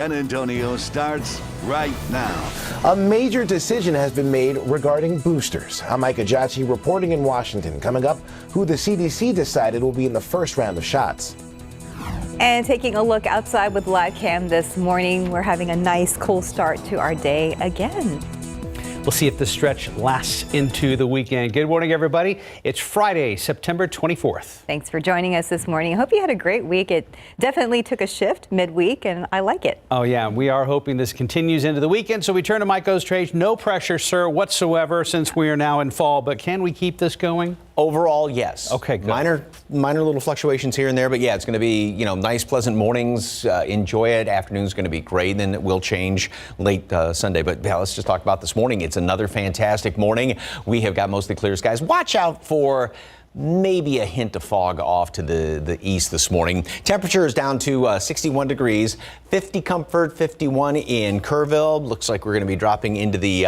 San Antonio starts right now. A major decision has been made regarding boosters. I'm Mike Ajachi reporting in Washington. Coming up, who the CDC decided will be in the first round of shots. And taking a look outside with live cam this morning, we're having a nice cool start to our day again. We'll see if this stretch lasts into the weekend. Good morning, everybody. It's Friday, September 24th. Thanks for joining us this morning. I hope you had a great week. It definitely took a shift midweek, and I like it. Oh, yeah. We are hoping this continues into the weekend. So we turn to Mike Ostrage. No pressure, sir, whatsoever, since we are now in fall. But can we keep this going? Overall, yes. Okay, good. Minor little fluctuations here and there, but yeah, it's going to be, nice, pleasant mornings. Enjoy it. Afternoon's going to be great. Then it will change late Sunday. But yeah, let's just talk about this morning. It's another fantastic morning. We have got mostly clear skies. Watch out for maybe a hint of fog off to the east this morning. Temperature is down to 61 degrees, 50 Comfort, 51 in Kerrville. Looks like we're going to be dropping into the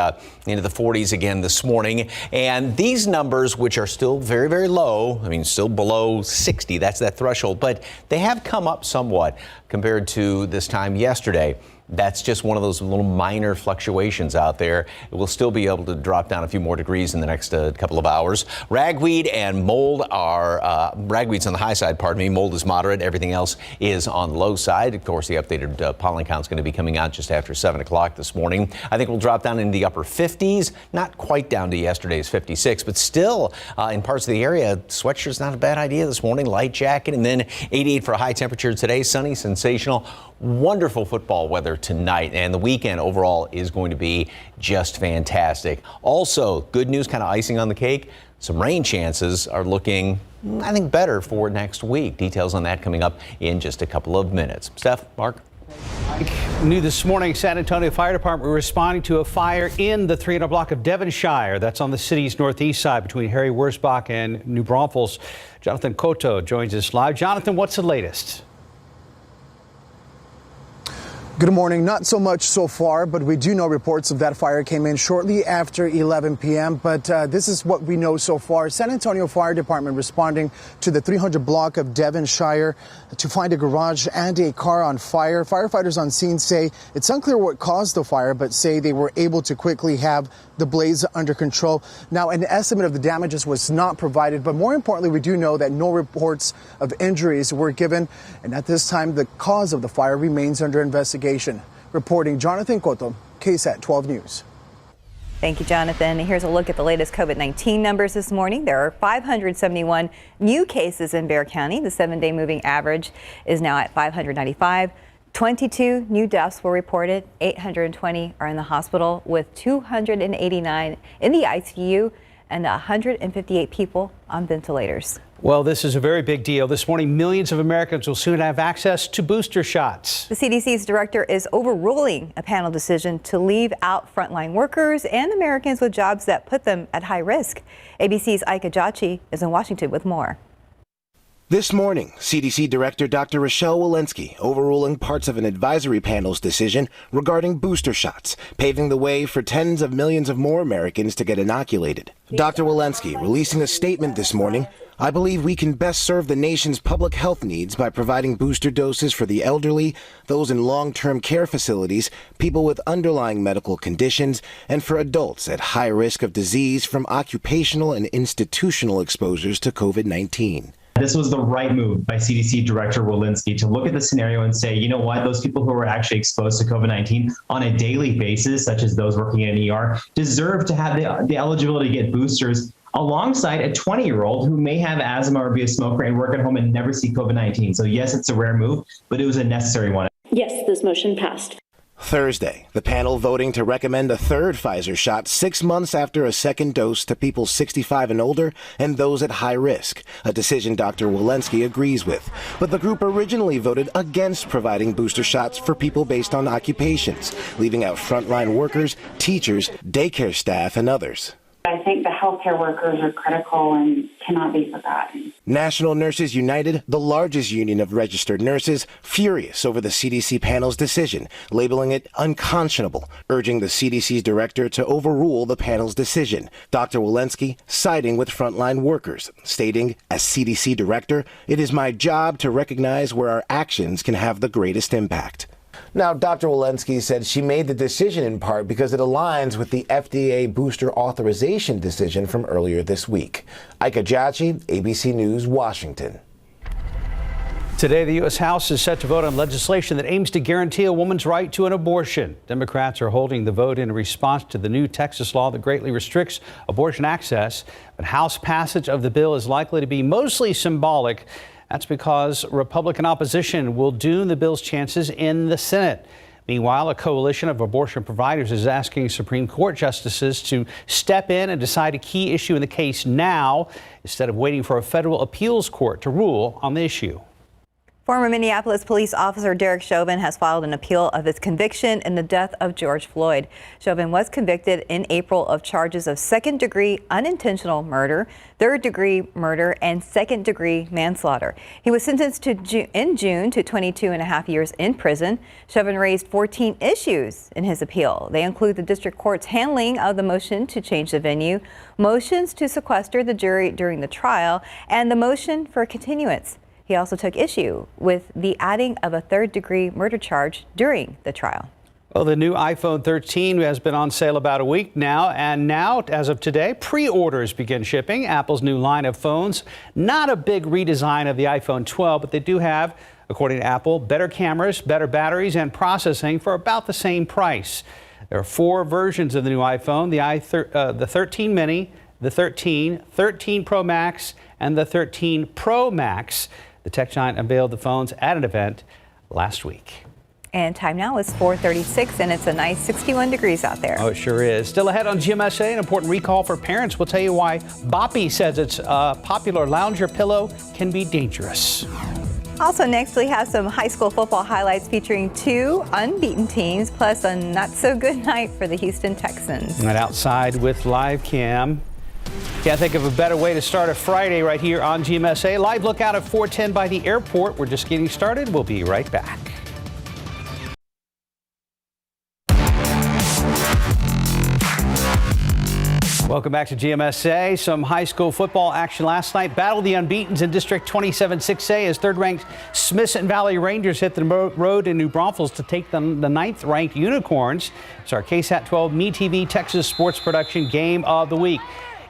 40s again this morning. And these numbers, which are still very, very low, still below 60, that's that threshold, but they have come up somewhat compared to this time yesterday. That's just one of those little minor fluctuations out there. It will still be able to drop down a few more degrees in the next couple of hours. Ragweed and mold are, ragweed's on the high side, mold is moderate. Everything else is on the low side. Of course, the updated pollen count is going to be coming out just after 7 o'clock this morning. I think we'll drop down into the upper 50s, not quite down to yesterday's 56, but still in parts of the area, sweatshirt's not a bad idea this morning. Light jacket, and then 88 for a high temperature today. Sunny, sensational. Wonderful football weather tonight, and the weekend overall is going to be just fantastic. Also, good news, kind of icing on the cake. Some rain chances are looking, I think, better for next week. Details on that coming up in just a couple of minutes. Steph, Mark? New this morning, San Antonio Fire Department responding to a fire in the 300 block of Devonshire. That's on the city's northeast side between Harry Wurzbach and New Braunfels. Jonathan Cotto joins us live. Jonathan, what's the latest? Good morning. Not so much so far, but we do know reports of that fire came in shortly after 11 p.m. But this is what we know so far. San Antonio Fire Department responding to the 300 block of Devonshire to find a garage and a car on fire. Firefighters on scene say it's unclear what caused the fire, but say they were able to quickly have the blaze under control. Now, an estimate of the damages was not provided, but more importantly, we do know that no reports of injuries were given. And at this time, the cause of the fire remains under investigation. Reporting, Jonathan Cotto, KSAT 12 News. Thank you, Jonathan. Here's a look at the latest COVID-19 numbers this morning. There are 571 new cases in Bexar County. The 7-day moving average is now at 595. 22 new deaths were reported. 820 are in the hospital, with 289 in the ICU and 158 people on ventilators. Well, this is a very big deal. This morning, millions of Americans will soon have access to booster shots. The CDC's director is overruling a panel decision to leave out frontline workers and Americans with jobs that put them at high risk. ABC's Ike Ajachi is in Washington with more. This morning, CDC Director Dr. Rochelle Walensky overruling parts of an advisory panel's decision regarding booster shots, paving the way for tens of millions of more Americans to get inoculated. Dr. Walensky releasing a statement this morning. I believe we can best serve the nation's public health needs by providing booster doses for the elderly, those in long-term care facilities, people with underlying medical conditions, and for adults at high risk of disease from occupational and institutional exposures to COVID-19. This was the right move by CDC Director Walensky to look at the scenario and say, you know what, those people who are actually exposed to COVID-19 on a daily basis, such as those working in an ER, deserve to have the eligibility to get boosters alongside a 20-year-old who may have asthma or be a smoker and work at home and never see COVID-19. So yes, it's a rare move, but it was a necessary one. Yes, this motion passed. Thursday, the panel voting to recommend a third Pfizer shot 6 months after a second dose to people 65 and older and those at high risk, a decision Dr. Walensky agrees with. But the group originally voted against providing booster shots for people based on occupations, leaving out frontline workers, teachers, daycare staff, and others. I think the healthcare workers are critical and cannot be forgotten. National Nurses United, the largest union of registered nurses, furious over the CDC panel's decision, labeling it unconscionable, urging the CDC's director to overrule the panel's decision. Dr. Walensky siding with frontline workers, stating, as CDC director, it is my job to recognize where our actions can have the greatest impact. Now, Dr. Walensky said she made the decision in part because it aligns with the FDA booster authorization decision from earlier this week. Ika Jachi, ABC News, Washington. Today, the U.S. House is set to vote on legislation that aims to guarantee a woman's right to an abortion. Democrats are holding the vote in response to the new Texas law that greatly restricts abortion access. But House passage of the bill is likely to be mostly symbolic. That's because Republican opposition will doom the bill's chances in the Senate. Meanwhile, a coalition of abortion providers is asking Supreme Court justices to step in and decide a key issue in the case now, instead of waiting for a federal appeals court to rule on the issue. Former Minneapolis police officer Derek Chauvin has filed an appeal of his conviction in the death of George Floyd. Chauvin was convicted in April of charges of second-degree unintentional murder, third-degree murder, and second-degree manslaughter. He was sentenced in June to 22.5 years in prison. Chauvin raised 14 issues in his appeal. They include the district court's handling of the motion to change the venue, motions to sequester the jury during the trial, and the motion for continuance. He also took issue with the adding of a third-degree murder charge during the trial. Well, the new iPhone 13 has been on sale about a week now, and now, as of today, pre-orders begin shipping. Apple's new line of phones, not a big redesign of the iPhone 12, but they do have, according to Apple, better cameras, better batteries, and processing for about the same price. There are 4 versions of the new iPhone: the 13 Mini, the 13, 13 Pro Max, and the 13 Pro Max. The tech giant unveiled the phones at an event last week. And time now is 4:36, and it's a nice 61 degrees out there. Oh, it sure is. Still ahead on GMSA, an important recall for parents. We'll tell you why Boppy says its popular lounger pillow can be dangerous. Also next, we have some high school football highlights featuring 2 unbeaten teams, plus a not-so-good night for the Houston Texans. And outside with live cam. Can't think of a better way to start a Friday right here on GMSA. Live look out at 410 by the airport. We're just getting started. We'll be right back. Welcome back to GMSA. Some high school football action last night. Battled the unbeatens in District 27 6A as third-ranked Smithson Valley Rangers hit the road in New Braunfels to take them the 9th-ranked Unicorns. It's our KSAT 12 MeTV Texas Sports Production Game of the Week.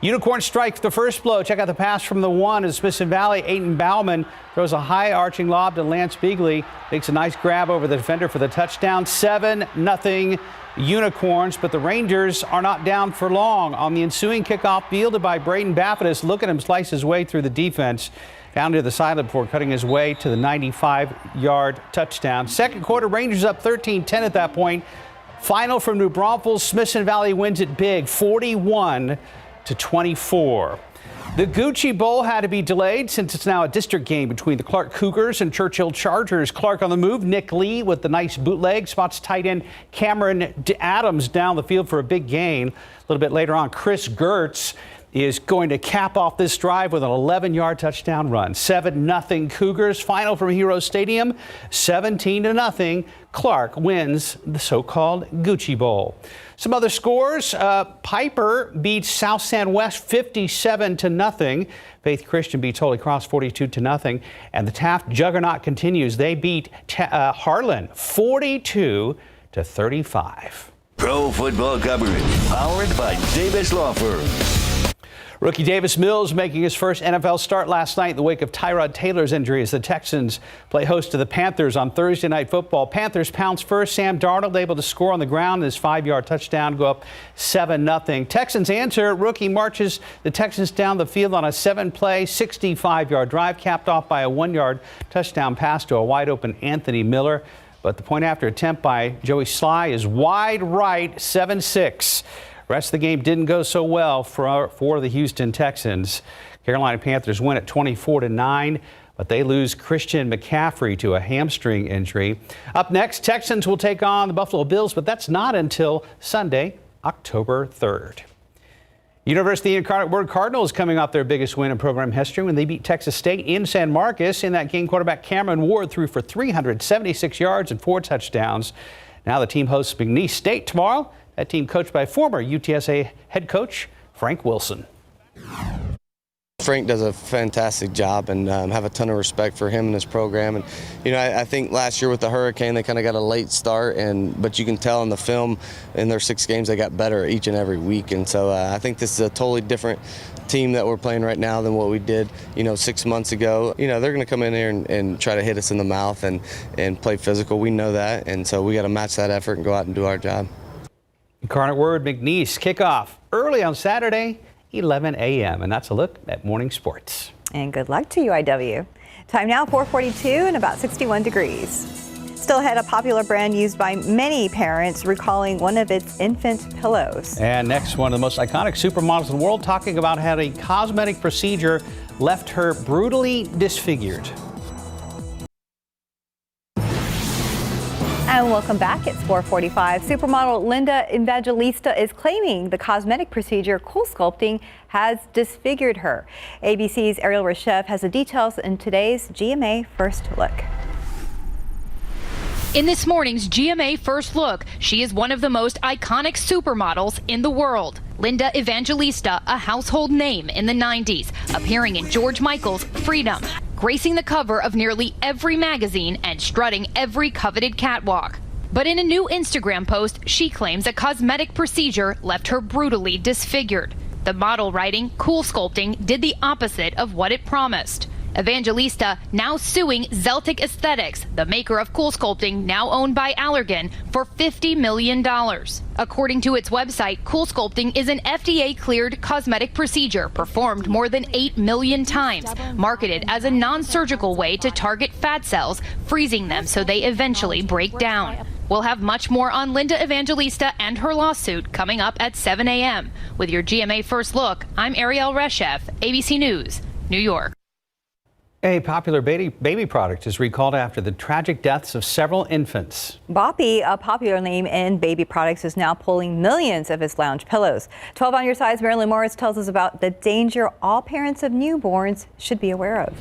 Unicorns strike the first blow. Check out the pass from the 1 as Smithson Valley. Aiden Bauman throws a high arching lob to Lance Beagley. Makes a nice grab over the defender for the touchdown. 7-0 Unicorns, but the Rangers are not down for long. On the ensuing kickoff, fielded by Braden Baptist. Look at him slice his way through the defense down to the sideline before cutting his way to the 95-yard touchdown. Second quarter, Rangers up 13-10 at that point. Final from New Braunfels. Smithson Valley wins it big, 41-24. The Gucci Bowl had to be delayed since it's now a district game between the Clark Cougars and Churchill Chargers. Clark on the move. Nick Lee with the nice bootleg spots tight end Cameron Adams down the field for a big gain. A little bit later on, Chris Gertz is going to cap off this drive with an 11-yard touchdown run. 7-0 Cougars. Final from Hero Stadium, 17-0. Clark wins the so-called Gucci Bowl. Some other scores. Piper beats South San West 57-0. Faith Christian beats Holy Cross 42-0. And the Taft Juggernaut continues. They beat Harlan 42-35. Pro football coverage powered by Davis Law Firm. Rookie Davis Mills making his first NFL start last night in the wake of Tyrod Taylor's injury as the Texans play host to the Panthers on Thursday Night Football. Panthers pounce first. Sam Darnold able to score on the ground. His 5-yard touchdown go up 7-0. Texans answer. Rookie marches the Texans down the field on a 7-play, 65-yard drive capped off by a 1-yard touchdown pass to a wide-open Anthony Miller. But the point after attempt by Joey Sly is wide right, 7-6. Rest of the game didn't go so well for the Houston Texans. Carolina Panthers win at 24-9, but they lose Christian McCaffrey to a hamstring injury. Up next, Texans will take on the Buffalo Bills, but that's not until Sunday, October 3rd. University Incarnate Word Cardinals coming off their biggest win in program history when they beat Texas State in San Marcos. In that game, quarterback Cameron Ward threw for 376 yards and 4 touchdowns. Now the team hosts McNeese State tomorrow. That team coached by former UTSA head coach Frank Wilson. Frank does a fantastic job, and have a ton of respect for him and his program. And I think last year with the hurricane, they kind of got a late start, but you can tell in the film in their 6 games they got better each and every week. And so I think this is a totally different team that we're playing right now than what we did 6 months ago. They're going to come in here and try to hit us in the mouth and play physical. We know that, and so we got to match that effort and go out and do our job. Incarnate Word McNeese kickoff early on Saturday, 11 a.m. And that's a look at morning sports. And good luck to UIW. Time now, 4:42 and about 61 degrees. Still ahead, a popular brand used by many parents recalling one of its infant pillows. And next, one of the most iconic supermodels in the world talking about how a cosmetic procedure left her brutally disfigured. And welcome back. It's 4:45. Supermodel Linda Evangelista is claiming the cosmetic procedure cool sculpting has disfigured her. ABC's Ariel Reshef has the details in today's GMA First Look. In this morning's GMA First Look, she is one of the most iconic supermodels in the world. Linda Evangelista, a household name in the 90s, appearing in George Michael's Freedom, gracing the cover of nearly every magazine and strutting every coveted catwalk. But in a new Instagram post, she claims a cosmetic procedure left her brutally disfigured. The model writing, cool sculpting did the opposite of what it promised. Evangelista now suing Zeltic Aesthetics, the maker of cool sculpting now owned by Allergan, for $50 million. According to its website, cool sculpting is an FDA-cleared cosmetic procedure performed more than 8 million times, marketed as a non-surgical way to target fat cells, freezing them so they eventually break down. We'll have much more on Linda Evangelista and her lawsuit coming up at 7 a.m. With your GMA First Look, I'm Ariel Reshef, ABC News, New York. A popular baby product is recalled after the tragic deaths of several infants. Boppy, a popular name in baby products, is now pulling millions of his lounge pillows. 12 on your side's Marilyn Morris tells us about the danger all parents of newborns should be aware of.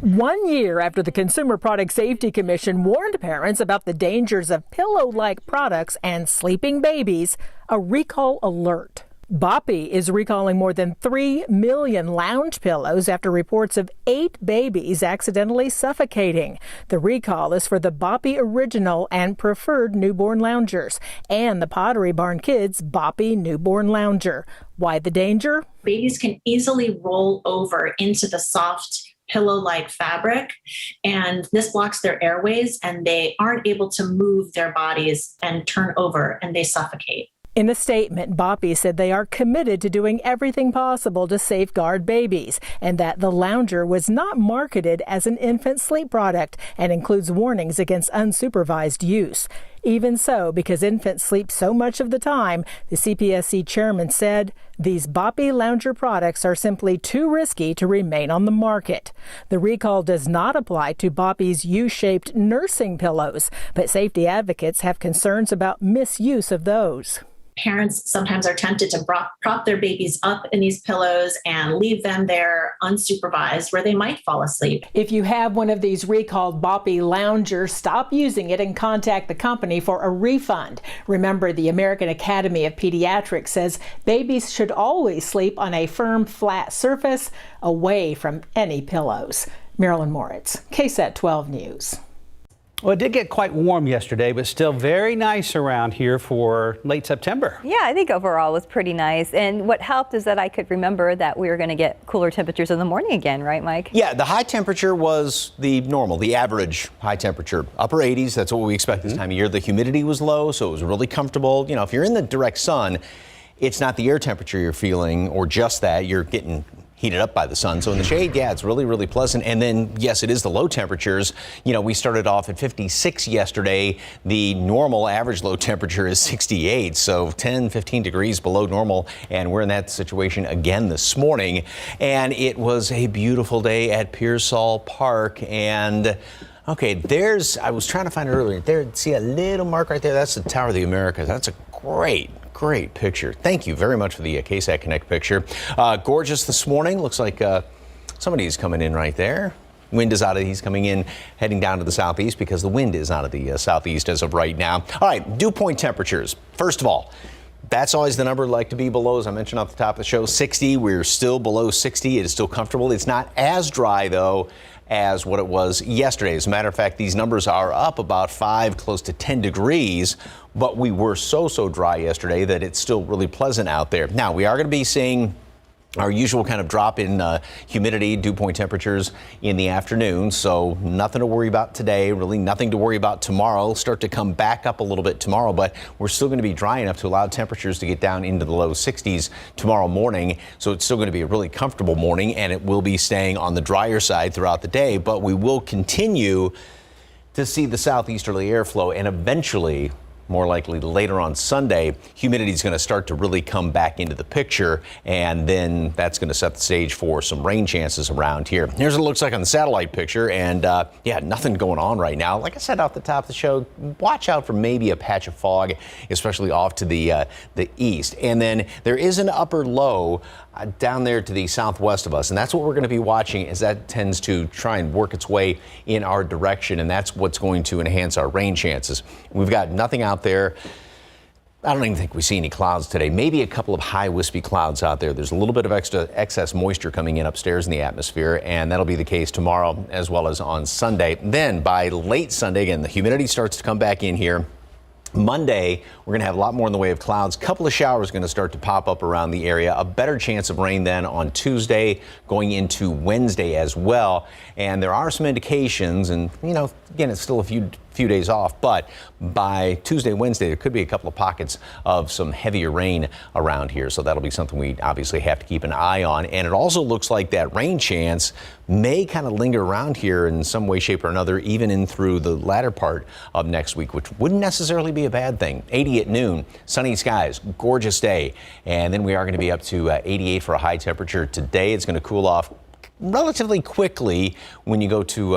1 year after the Consumer Product Safety Commission warned parents about the dangers of pillow-like products and sleeping babies, a recall alert. Boppy is recalling more than 3 million lounge pillows after reports of 8 babies accidentally suffocating. The recall is for the Boppy Original and Preferred Newborn Loungers and the Pottery Barn Kids Boppy Newborn Lounger. Why the danger? Babies can easily roll over into the soft pillow-like fabric, and this blocks their airways and they aren't able to move their bodies and turn over, and they suffocate. In a statement, Boppy said they are committed to doing everything possible to safeguard babies and that the lounger was not marketed as an infant sleep product and includes warnings against unsupervised use. Even so, because infants sleep so much of the time, the CPSC chairman said these Boppy lounger products are simply too risky to remain on the market. The recall does not apply to Boppy's U-shaped nursing pillows, but safety advocates have concerns about misuse of those. Parents sometimes are tempted to prop their babies up in these pillows and leave them there unsupervised where they might fall asleep. If you have one of these recalled Boppy loungers, stop using it and contact the company for a refund. Remember, the American Academy of Pediatrics says babies should always sleep on a firm, flat surface away from any pillows. Marilyn Moritz, KSAT 12 News. Well, it did get quite warm yesterday, but still very nice around here for late September. Yeah, I think overall it was pretty nice. And what helped is that I could remember that we were going to get cooler temperatures in the morning again, right, Mike? Yeah, the high temperature was the normal, the average high temperature. Upper 80s, that's what we expect this time of year. The humidity was low, so it was really comfortable. You know, if you're in the direct sun, it's not the air temperature you're feeling or just that. You're getting heated up by the sun. So in the shade, yeah, it's really, really pleasant. And then, yes, it is the low temperatures. You know, we started off at 56 yesterday. The normal average low temperature is 68, so 10, 15 degrees below normal. And we're in that situation again this morning. And it was a beautiful day at Pearsall Park. And okay, I was trying to find it earlier. There, see a little mark right there? That's the Tower of the Americas. That's a great picture. Thank you very much for the KSAT Connect picture. Gorgeous this morning. Looks like somebody's coming in right there. Wind is out of, he's coming in, heading down to the southeast because the wind is out of the southeast as of right now. All right, dew point temperatures. First of all, That's always the number like to be below, as I mentioned off the top of the show. 60, we're still below 60. It is still comfortable. It's not as dry, though, as what it was yesterday. As a matter of fact, these numbers are up about 5, close to 10 degrees, but we were so dry yesterday that it's still really pleasant out there. Now, we are going to be seeing our usual kind of drop in humidity, dew point temperatures in the afternoon. So nothing to worry about today, really nothing to worry about tomorrow. It'll start to come back up a little bit tomorrow, but we're still going to be dry enough to allow temperatures to get down into the low 60s tomorrow morning. So it's still going to be a really comfortable morning, and it will be staying on the drier side throughout the day, but we will continue to see the southeasterly airflow, and eventually, more likely later on Sunday, humidity is going to start to really come back into the picture, and then that's going to set the stage for some rain chances around here. Here's what it looks like on the satellite picture, and yeah, nothing going on right now. Like I said off the top of the show, watch out for maybe a patch of fog, especially off to the east. And then there is an upper low down there to the southwest of us, and that's what we're going to be watching as that tends to try and work its way in our direction, and that's what's going to enhance our rain chances. We've got nothing out there. I don't even think we see any clouds today. Maybe a couple of high wispy clouds out there. There's a little bit of excess moisture coming in upstairs in the atmosphere, and that'll be the case tomorrow as well as on Sunday. Then by late Sunday, again, the humidity starts to come back in here. Monday, we're going to have a lot more in the way of clouds. A couple of showers going to start to pop up around the area. A better chance of rain then on Tuesday, going into Wednesday as well. And there are some indications, and, you know, again, it's still a few days off, but by Tuesday, Wednesday, there could be a couple of pockets of some heavier rain around here. So that'll be something we obviously have to keep an eye on. And it also looks like that rain chance may kind of linger around here in some way, shape, or another, even in through the latter part of next week, which wouldn't necessarily be a bad thing. 80 at noon, sunny skies, gorgeous day. And then we are going to be up to 88 for a high temperature today. It's going to cool off relatively quickly when you go to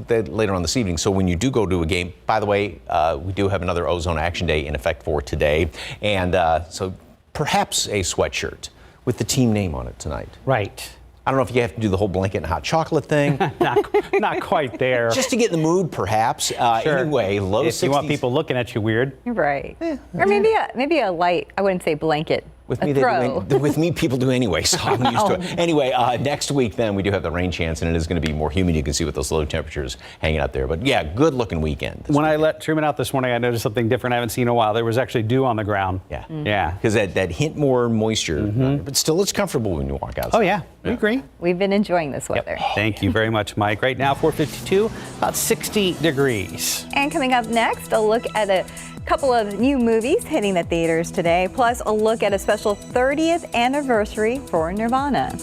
later on this evening. So when you do go to a game, by the way, we do have another ozone action day in effect for today. And so perhaps a sweatshirt with the team name on it tonight. Right. I don't know if you have to do the whole blanket and hot chocolate thing. Not quite there. Just to get in the mood, perhaps. Sure. Anyway, low 60s. If you want people looking at you weird. Right. Or maybe a light, I wouldn't say blanket. With me, people do anyway, so I'm used to it. Anyway, next week, then, we do have the rain chance, and it is going to be more humid. You can see with those low temperatures hanging out there. But, yeah, good-looking weekend. When I let Truman out this morning, I noticed something different I haven't seen in a while. There was actually dew on the ground. Yeah. Yeah. Because that hint more moisture, but still it's comfortable when you walk outside. Oh, yeah. We agree. We've been enjoying this weather. Yep. Thank you very much, Mike. Right now, 4:52, about 60 degrees. And coming up next, a look at a couple of new movies hitting the theaters today, plus a look at a special 30th anniversary for Nirvana.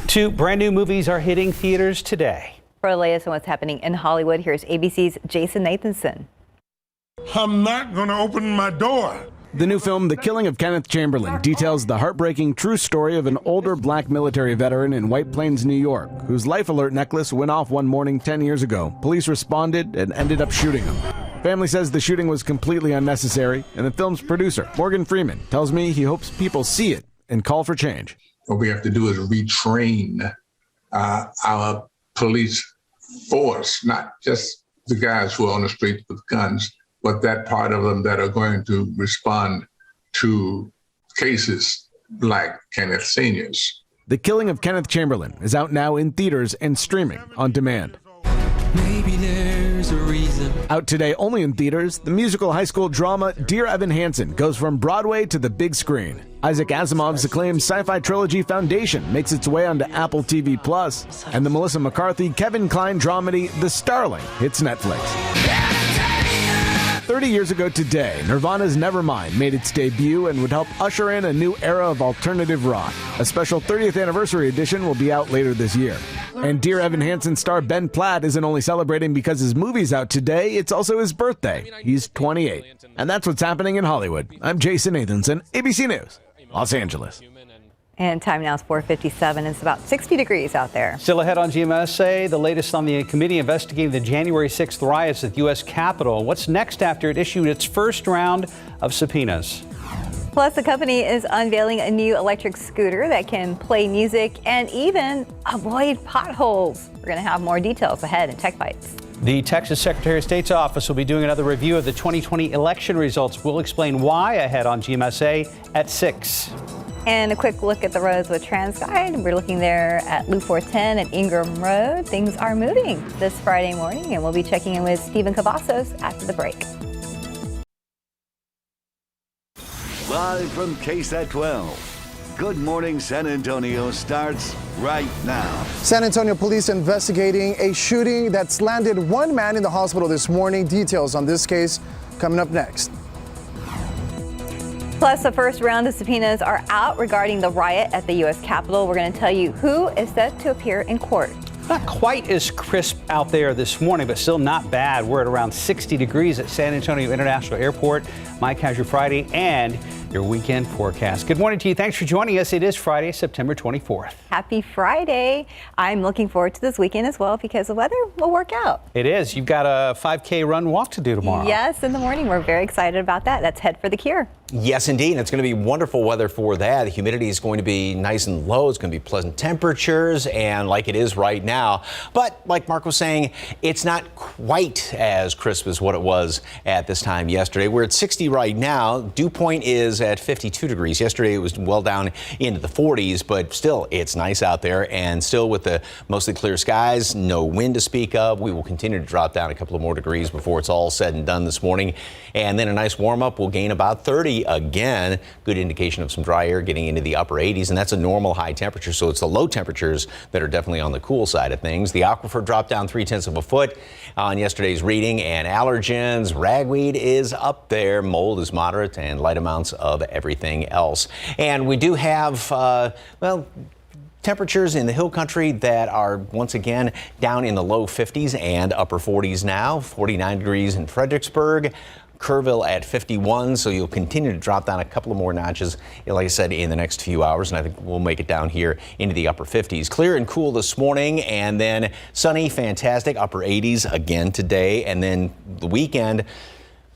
2 brand new movies are hitting theaters today. For the latest on what's happening in Hollywood, here's ABC's Jason Nathanson. I'm not going to open my door. The new film, The Killing of Kenneth Chamberlain, details the heartbreaking true story of an older black military veteran in White Plains, New York, whose life alert necklace went off one morning 10 years ago. Police responded and ended up shooting him. Family says the shooting was completely unnecessary, and the film's producer, Morgan Freeman, tells me he hopes people see it and call for change. What we have to do is retrain our police force, not just the guys who are on the streets with guns, but that part of them that are going to respond to cases like Kenneth Sr.'s. The Killing of Kenneth Chamberlain is out now in theaters and streaming on demand. Maybe there's a reason. Out today only in theaters, the musical high school drama Dear Evan Hansen goes from Broadway to the big screen. Isaac Asimov's acclaimed sci-fi trilogy Foundation makes its way onto Apple TV+, and the Melissa McCarthy, Kevin Kline dramedy The Starling hits Netflix. 30 years ago today, Nirvana's Nevermind made its debut and would help usher in a new era of alternative rock. A special 30th anniversary edition will be out later this year. And Dear Evan Hansen star Ben Platt isn't only celebrating because his movie's out today, it's also his birthday. He's 28. And that's what's happening in Hollywood. I'm Jason Nathanson, ABC News, Los Angeles. And time now is 4:57. It's about 60 degrees out there. Still ahead on GMSA, the latest on the committee investigating the January 6th riots at the U.S. Capitol. What's next after it issued its first round of subpoenas? Plus, the company is unveiling a new electric scooter that can play music and even avoid potholes. We're going to have more details ahead in Tech Bites. The Texas Secretary of State's office will be doing another review of the 2020 election results. We'll explain why ahead on GMSA at 6. And a quick look at the roads with TransGuide. We're looking there at Loop 410 and Ingram Road. Things are moving this Friday morning, and we'll be checking in with Stephen Cavazos after the break. Live from KSAT 12. Good Morning San Antonio starts right now. San Antonio police investigating a shooting that's landed one man in the hospital this morning. Details on this case coming up next. Plus, the first round of subpoenas are out regarding the riot at the U.S. Capitol. We're going to tell you who is set to appear in court. Not quite as crisp out there this morning, but still not bad. We're at around 60 degrees at San Antonio International Airport. Mike has your Friday and your weekend forecast. Good morning to you. Thanks for joining us. It is Friday, September 24th. Happy Friday. I'm looking forward to this weekend as well because the weather will work out. It is. You've got a 5K run walk to do tomorrow. Yes, in the morning. We're very excited about that. Let's head for the cure. Yes, indeed. And it's going to be wonderful weather for that. The humidity is going to be nice and low. It's going to be pleasant temperatures and like it is right now. But like Mark was saying, it's not quite as crisp as what it was at this time yesterday. We're at 60 right now. Dew point is at 52 degrees. Yesterday it was well down into the 40s, but still it's nice out there and still with the mostly clear skies, no wind to speak of. We will continue to drop down a couple of more degrees before it's all said and done this morning. And then a nice warm up will gain about 30 again. Good indication of some dry air getting into the upper 80s, and that's a normal high temperature. So it's the low temperatures that are definitely on the cool side of things. The aquifer dropped down 0.3 of a foot on yesterday's reading, and allergens, ragweed is up there. Mold is moderate and light amounts of everything else. And we do have, temperatures in the hill country that are once again down in the low 50s and upper 40s now. 49 degrees in Fredericksburg. Kerrville at 51, so you'll continue to drop down a couple of more notches, like I said, in the next few hours, and I think we'll make it down here into the upper 50s. Clear and cool this morning, and then sunny, fantastic, upper 80s again today, and then the weekend.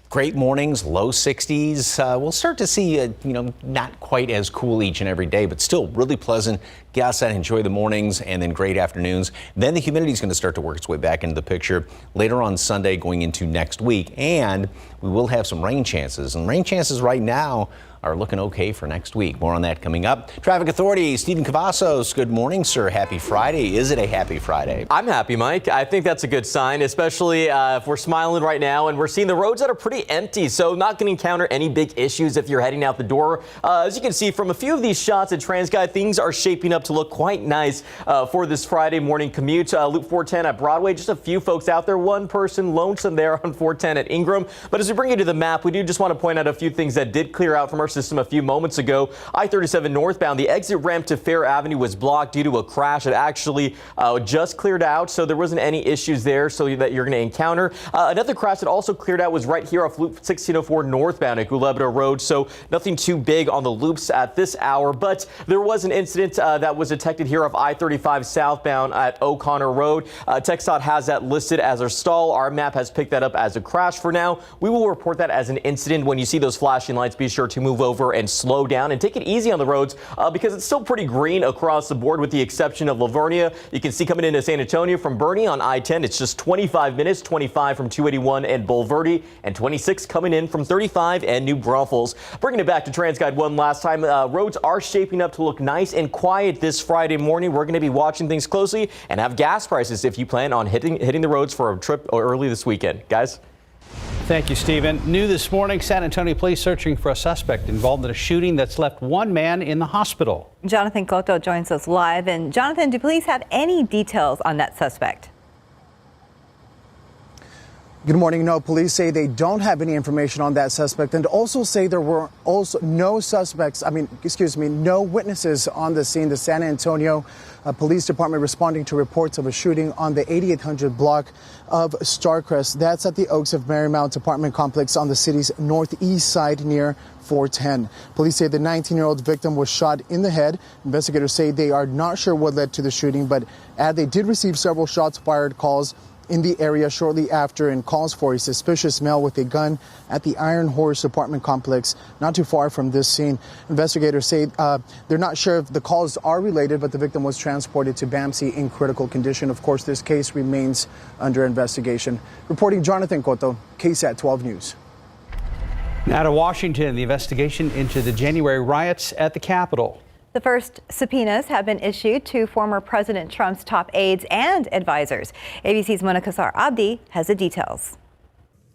Great mornings, low 60s. We'll start to see, not quite as cool each and every day, but still really pleasant. Get outside, enjoy the mornings, and then great afternoons. Then the humidity is going to start to work its way back into the picture later on Sunday going into next week. And we will have some rain chances. And rain chances right now are looking okay for next week. More on that coming up. Traffic Authority, Stephen Cavazos. Good morning, sir. Happy Friday. Is it a happy Friday? I'm happy, Mike. I think that's a good sign, especially if we're smiling right now and we're seeing the roads that are pretty empty. So not going to encounter any big issues if you're heading out the door. As you can see from a few of these shots at TransGuide, things are shaping up to look quite nice for this Friday morning commute. Loop 410 at Broadway, just a few folks out there. One person lonesome there on 410 at Ingram. But as we bring you to the map, we do just want to point out a few things that did clear out from our system a few moments ago. I-37 northbound, the exit ramp to Fair Avenue was blocked due to a crash. It actually just cleared out, so there wasn't any issues there so that you're going to encounter. Another crash that also cleared out was right here off Loop 1604 northbound at Gulebra Road, so nothing too big on the loops at this hour, but there was an incident that was detected here off I-35 southbound at O'Connor Road. TxDOT has that listed as a stall. Our map has picked that up as a crash for now. We will report that as an incident. When you see those flashing lights, be sure to move over and slow down and take it easy on the roads because it's still pretty green across the board with the exception of Livonia. You can see coming into San Antonio from Bernie on I-10, it's just 25 minutes, 25 from 281 and Bulverde, and 26 coming in from 35 and New Braunfels. Bringing it back to TransGuide one last time, roads are shaping up to look nice and quiet this Friday morning. We're going to be watching things closely and have gas prices if you plan on hitting the roads for a trip early this weekend. Guys? Thank you, Stephen. New this morning, San Antonio police searching for a suspect involved in a shooting that's left one man in the hospital. Jonathan Cotto joins us live. And Jonathan, do police have any details on that suspect? Good morning. No, police say they don't have any information on that suspect and also say there were also no witnesses on the scene. The San Antonio Police Department responding to reports of a shooting on the 8800 block of Starcrest. That's at the Oaks of Marymount apartment complex on the city's northeast side near 410. Police say the 19-year-old victim was shot in the head. Investigators say they are not sure what led to the shooting, but add they did receive several shots fired calls in the area shortly after and calls for a suspicious male with a gun at the Iron Horse apartment complex not too far from this scene. Investigators say they're not sure if the calls are related, but the victim was transported to BAMC in critical condition. Of course, this case remains under investigation. Reporting Jonathan Cotto, KSAT 12 News. Now to Washington, the investigation into the January riots at the Capitol. The first subpoenas have been issued to former President Trump's top aides and advisors. ABC's Mona Kassar Abdi has the details.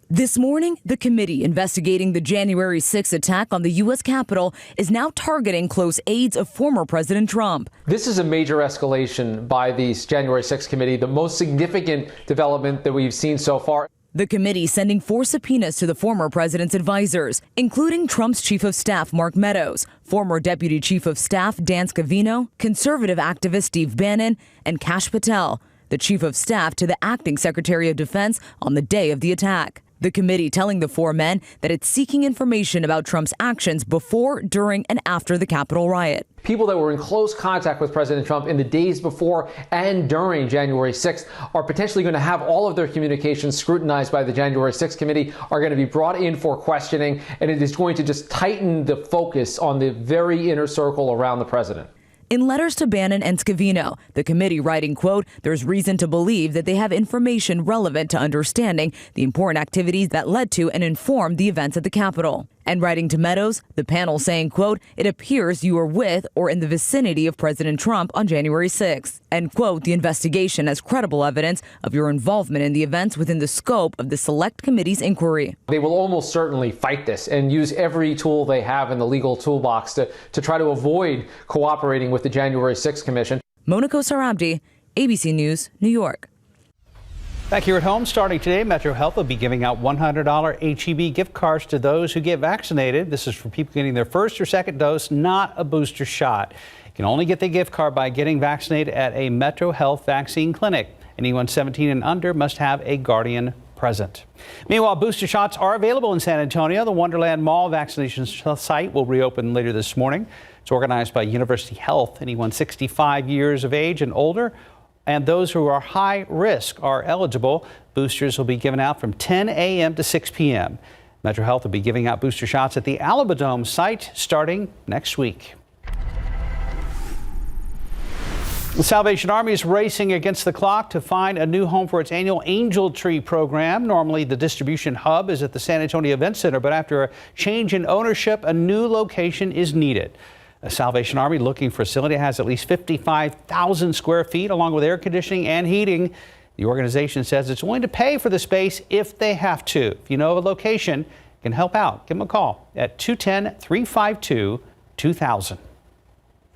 This morning, the committee investigating the January 6th attack on the U.S. Capitol is now targeting close aides of former President Trump. This is a major escalation by the January 6th committee, the most significant development that we've seen so far. The committee sending 4 subpoenas to the former president's advisors, including Trump's chief of staff, Mark Meadows, former deputy chief of staff, Dan Scavino, conservative activist Steve Bannon, and Kash Patel, the chief of staff to the acting secretary of defense on the day of the attack. The committee telling the 4 men that it's seeking information about Trump's actions before, during, and after the Capitol riot. People that were in close contact with President Trump in the days before and during January 6th are potentially going to have all of their communications scrutinized by the January 6th committee, are going to be brought in for questioning, and it is going to just tighten the focus on the very inner circle around the president. In letters to Bannon and Scavino, the committee writing, quote, there's reason to believe that they have information relevant to understanding the important activities that led to and informed the events at the Capitol. And writing to Meadows, the panel saying, quote, it appears you were with or in the vicinity of President Trump on January 6th. And, quote, the investigation has credible evidence of your involvement in the events within the scope of the Select Committee's inquiry. They will almost certainly fight this and use every tool they have in the legal toolbox to try to avoid cooperating with the January 6th Commission. Mona Kassar Abdi, ABC News, New York. Back here at home, starting today, Metro Health will be giving out $100 HEB gift cards to those who get vaccinated. This is for people getting their first or second dose, not a booster shot. You can only get the gift card by getting vaccinated at a Metro Health vaccine clinic. Anyone 17 and under must have a guardian present. Meanwhile, booster shots are available in San Antonio. The Wonderland Mall vaccination site will reopen later this morning. It's organized by University Health. Anyone 65 years of age and older and those who are high risk are eligible. Boosters will be given out from 10 a.m. to 6 p.m. Metro Health will be giving out booster shots at the Alabama site starting next week. The Salvation Army is racing against the clock to find a new home for its annual Angel Tree program. Normally, the distribution hub is at the San Antonio Event Center, but after a change in ownership, a new location is needed. The Salvation Army looking for a facility that has at least 55,000 square feet, along with air conditioning and heating. The organization says it's willing to pay for the space if they have to. If you know of a location, you can help out. Give them a call at 210-352-2000.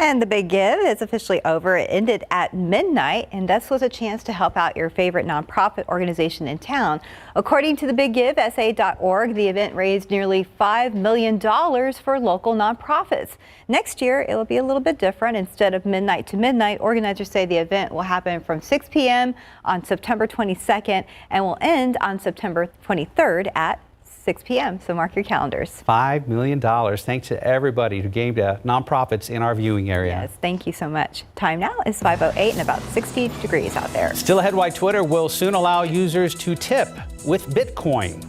And the Big Give is officially over. It ended at midnight, and this was a chance to help out your favorite nonprofit organization in town. According to the Big Give, SA.org, the event raised nearly $5 million for local nonprofits. Next year, it will be a little bit different. Instead of midnight to midnight, organizers say the event will happen from 6 p.m. on September 22nd and will end on September 23rd at 6 p.m. So mark your calendars. $5 million. Thanks to everybody who gave to nonprofits in our viewing area. Yes, thank you so much. Time now is 5:08 and about 60 degrees out there. Still ahead, why Twitter will soon allow users to tip with Bitcoin.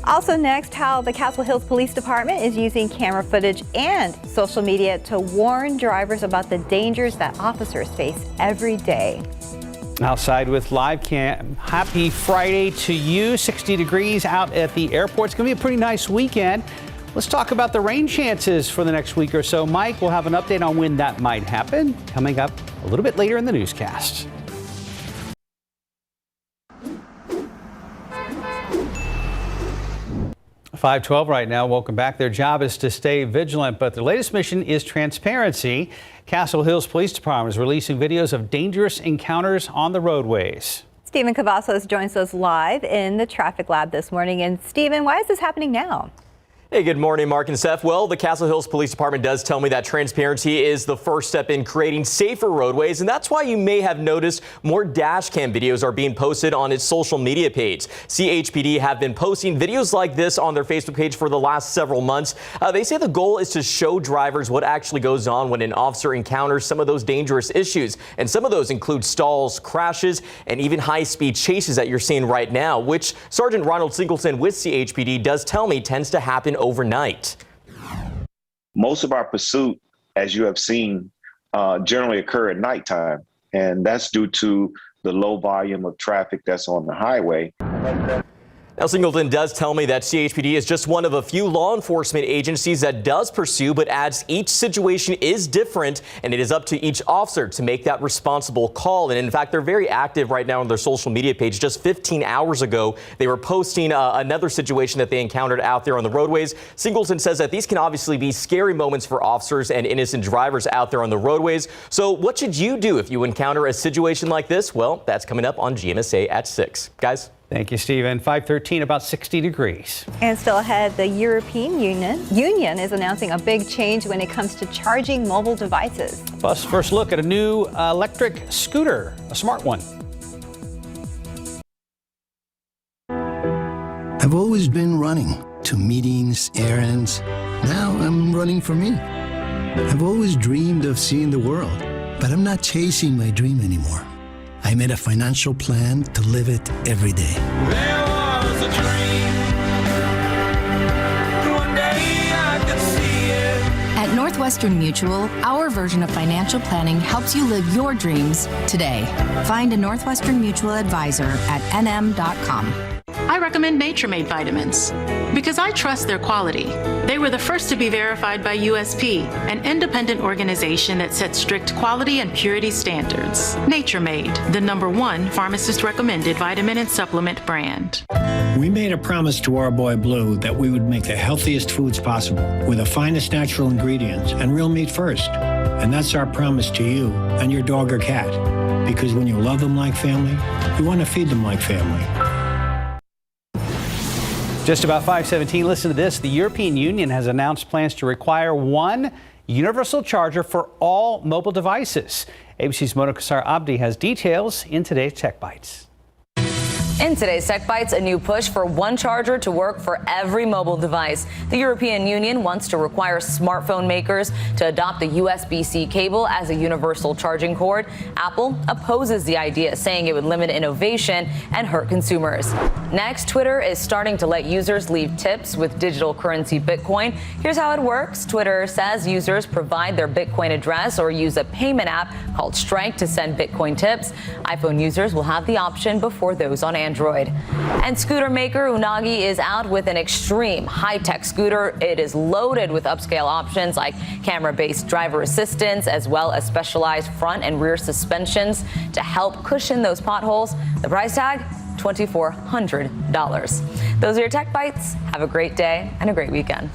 Also next, how the Castle Hills Police Department is using camera footage and social media to warn drivers about the dangers that officers face every day. Outside with live cam. Happy Friday to you. 60 degrees out at the airport. It's going to be a pretty nice weekend. Let's talk about the rain chances for the next week or so. Mike will have an update on when that might happen coming up a little bit later in the newscast. $5:12 right now. Welcome back. Their job is to stay vigilant, but their latest mission is transparency. Castle Hills Police Department is releasing videos of dangerous encounters on the roadways. Stephen Cavazos joins us live in the traffic lab this morning. And Stephen, why is this happening now? Hey, good morning, Mark and Seth. Well, the Castle Hills Police Department does tell me that transparency is the first step in creating safer roadways, and that's why you may have noticed more dash cam videos are being posted on its social media page. CHPD have been posting videos like this on their Facebook page for the last several months. They say the goal is to show drivers what actually goes on when an officer encounters some of those dangerous issues, and some of those include stalls, crashes, and even high-speed chases that you're seeing right now, which Sergeant Ronald Singleton with CHPD does tell me tends to happen overnight. Most of our pursuit, as you have seen, generally occur at nighttime, and that's due to the low volume of traffic that's on the highway. Now, Singleton does tell me that CHPD is just one of a few law enforcement agencies that does pursue, but adds each situation is different, and it is up to each officer to make that responsible call. And in fact, they're very active right now on their social media page. Just 15 hours ago, they were posting another situation that they encountered out there on the roadways. Singleton says that these can obviously be scary moments for officers and innocent drivers out there on the roadways. So what should you do if you encounter a situation like this? Well, that's coming up on GMSA at 6. Guys? Thank you, Stephen. 5:13, about 60 degrees. And still ahead, the European Union is announcing a big change when it comes to charging mobile devices. Plus, first look at a new electric scooter, a smart one. I've always been running to meetings, errands. Now I'm running for me. I've always dreamed of seeing the world, but I'm not chasing my dream anymore. I made a financial plan to live it every day. There was a dream. One day I could see it. At Northwestern Mutual, our version of financial planning helps you live your dreams today. Find a Northwestern Mutual advisor at nm.com. I recommend Nature Made vitamins because I trust their quality. They were the first to be verified by USP, an independent organization that sets strict quality and purity standards. Nature Made, the #1 pharmacist recommended vitamin and supplement brand. We made a promise to our boy Blue that we would make the healthiest foods possible with the finest natural ingredients and real meat first. And that's our promise to you and your dog or cat. Because when you love them like family, you want to feed them like family. Just about 5:17. Listen to this. The European Union has announced plans to require one universal charger for all mobile devices. ABC's Mona Kassar Abdi has details in today's Tech Bites. In today's Tech Bites, a new push for one charger to work for every mobile device. The European Union wants to require smartphone makers to adopt the USB-C cable as a universal charging cord. Apple opposes the idea, saying it would limit innovation and hurt consumers. Next, Twitter is starting to let users leave tips with digital currency Bitcoin. Here's how it works. Twitter says users provide their Bitcoin address or use a payment app called Strike to send Bitcoin tips. iPhone users will have the option before those on Android. And scooter maker Unagi is out with an extreme high-tech scooter. It is loaded with upscale options like camera-based driver assistance, as well as specialized front and rear suspensions to help cushion those potholes. The price tag, $2,400. Those are your Tech Bites. Have a great day and a great weekend.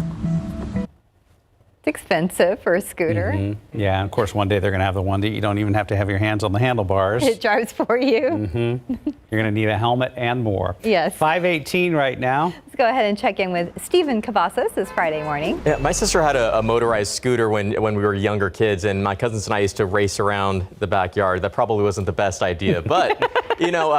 Expensive for a scooter. Mm-hmm. Yeah, and of course, one day they're going to have the one that you don't even have to have your hands on the handlebars. It drives for you. Mm-hmm. You're going to need a helmet and more. Yes. 5:18 right now. Let's go ahead and check in with Stephen Cavazos this Friday morning. Yeah, my sister had a motorized scooter when we were younger kids, and my cousins and I used to race around the backyard. That probably wasn't the best idea, but you know,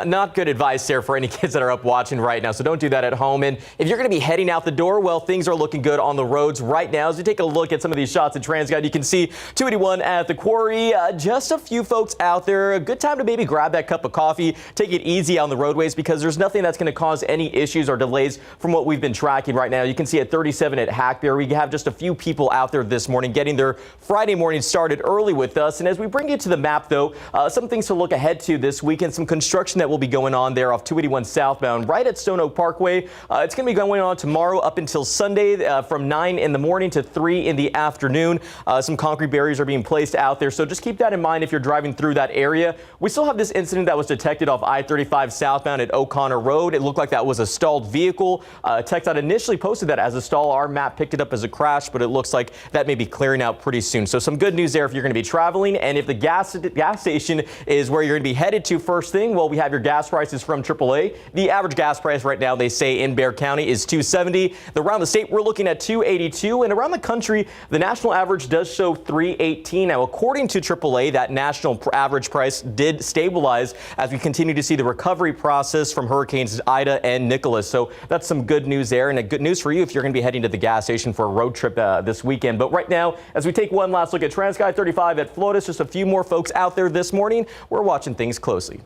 not good advice there for any kids that are up watching right now. So don't do that at home. And if you're going to be heading out the door, well, things are looking good on the roads right now. As you take a look at some of these shots in TransGuide, you can see 281 at the quarry. Just a few folks out there. A good time to maybe grab that cup of coffee. Take it easy on the roadways because there's nothing that's going to cause any issues or delays from what we've been tracking right now. You can see at 37 at Hackberry, we have just a few people out there this morning getting their Friday morning started early with us. And as we bring you to the map, though, some things to look ahead to this weekend. Some construction that will be going on there off 281 southbound right at Stone Oak Parkway. It's going to be going on tomorrow up until Sunday from 9 in the morning to 3 in the afternoon. Some concrete barriers are being placed out there, so just keep that in mind if you're driving through that area. We still have this incident that was detected off I-35 southbound at O'Connor Road. It looked like that was a stalled vehicle. TxDOT initially posted that as a stall. Our map picked it up as a crash, but it looks like that may be clearing out pretty soon. So some good news there if you're going to be traveling. And if the gas station is where you're going to be headed to first thing, well, we have your gas prices from AAA. The average gas price right now, they say in Bexar County, is $2.70. Around the state, we're looking at $2.82. And around the country, the national average does show $3.18. Now, according to AAA, that national average price did stabilize as we continue to see the recovery process from Hurricanes Ida and Nicholas. So that's some good news there, and a good news for you if you're going to be heading to the gas station for a road trip this weekend. But right now, as we take one last look at TransGuide 35 at Flotus, just a few more folks out there this morning. We're watching things closely.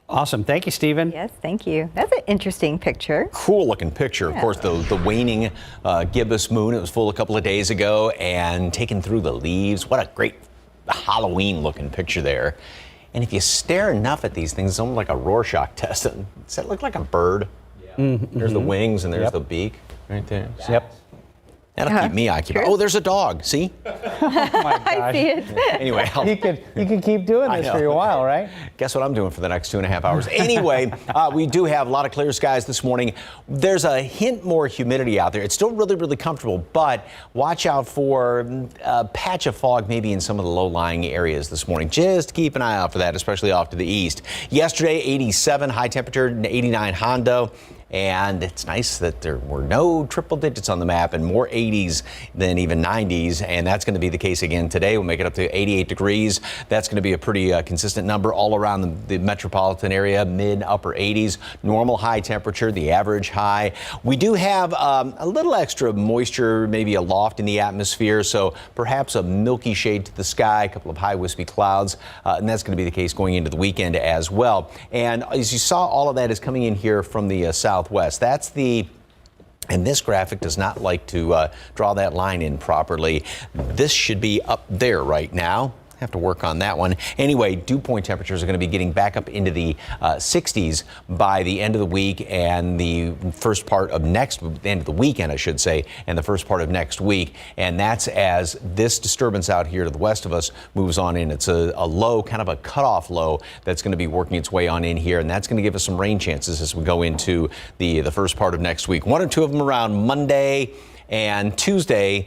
Awesome. Thank you, Stephen. Yes, thank you. That's an interesting picture. Cool looking picture. Yeah. Of course, the waning gibbous moon. It was full a couple of days ago and taken through the leaves. What a great Halloween looking picture there. And if you stare enough at these things, it's almost like a Rorschach test. Does that look like a bird? Yeah. There's the wings and there's the beak right there. Yep. That'll keep me occupied. Oh, there's a dog. See? Oh my gosh. I see it. Anyway, You could keep doing this for a while, right? Guess what I'm doing for the next 2.5 hours. Anyway, we do have a lot of clear skies this morning. There's a hint more humidity out there. It's still really, really comfortable, but watch out for a patch of fog maybe in some of the low-lying areas this morning. Just keep an eye out for that, especially off to the east. Yesterday, 87, high temperature, 89 Hondo. And it's nice that there were no triple digits on the map and more 80s than even 90s. And that's going to be the case again today. We'll make it up to 88 degrees. That's going to be a pretty consistent number all around the metropolitan area, mid upper 80s. Normal high temperature, the average high. We do have a little extra moisture, maybe a loft in the atmosphere. So perhaps a milky shade to the sky, a couple of high wispy clouds. And that's going to be the case going into the weekend as well. And as you saw, all of that is coming in here from the southwest. That's and this graphic does not like to draw that line in properly. This should be up there right now. Have to work on that one. Anyway, dew point temperatures are going to be getting back up into the 60s by the end of the week and the first part of the end of the weekend, I should say, and the first part of next week. And that's as this disturbance out here to the west of us moves on in. It's a low, kind of a cutoff low that's going to be working its way on in here. And that's going to give us some rain chances as we go into the first part of next week. One or two of them around Monday and Tuesday.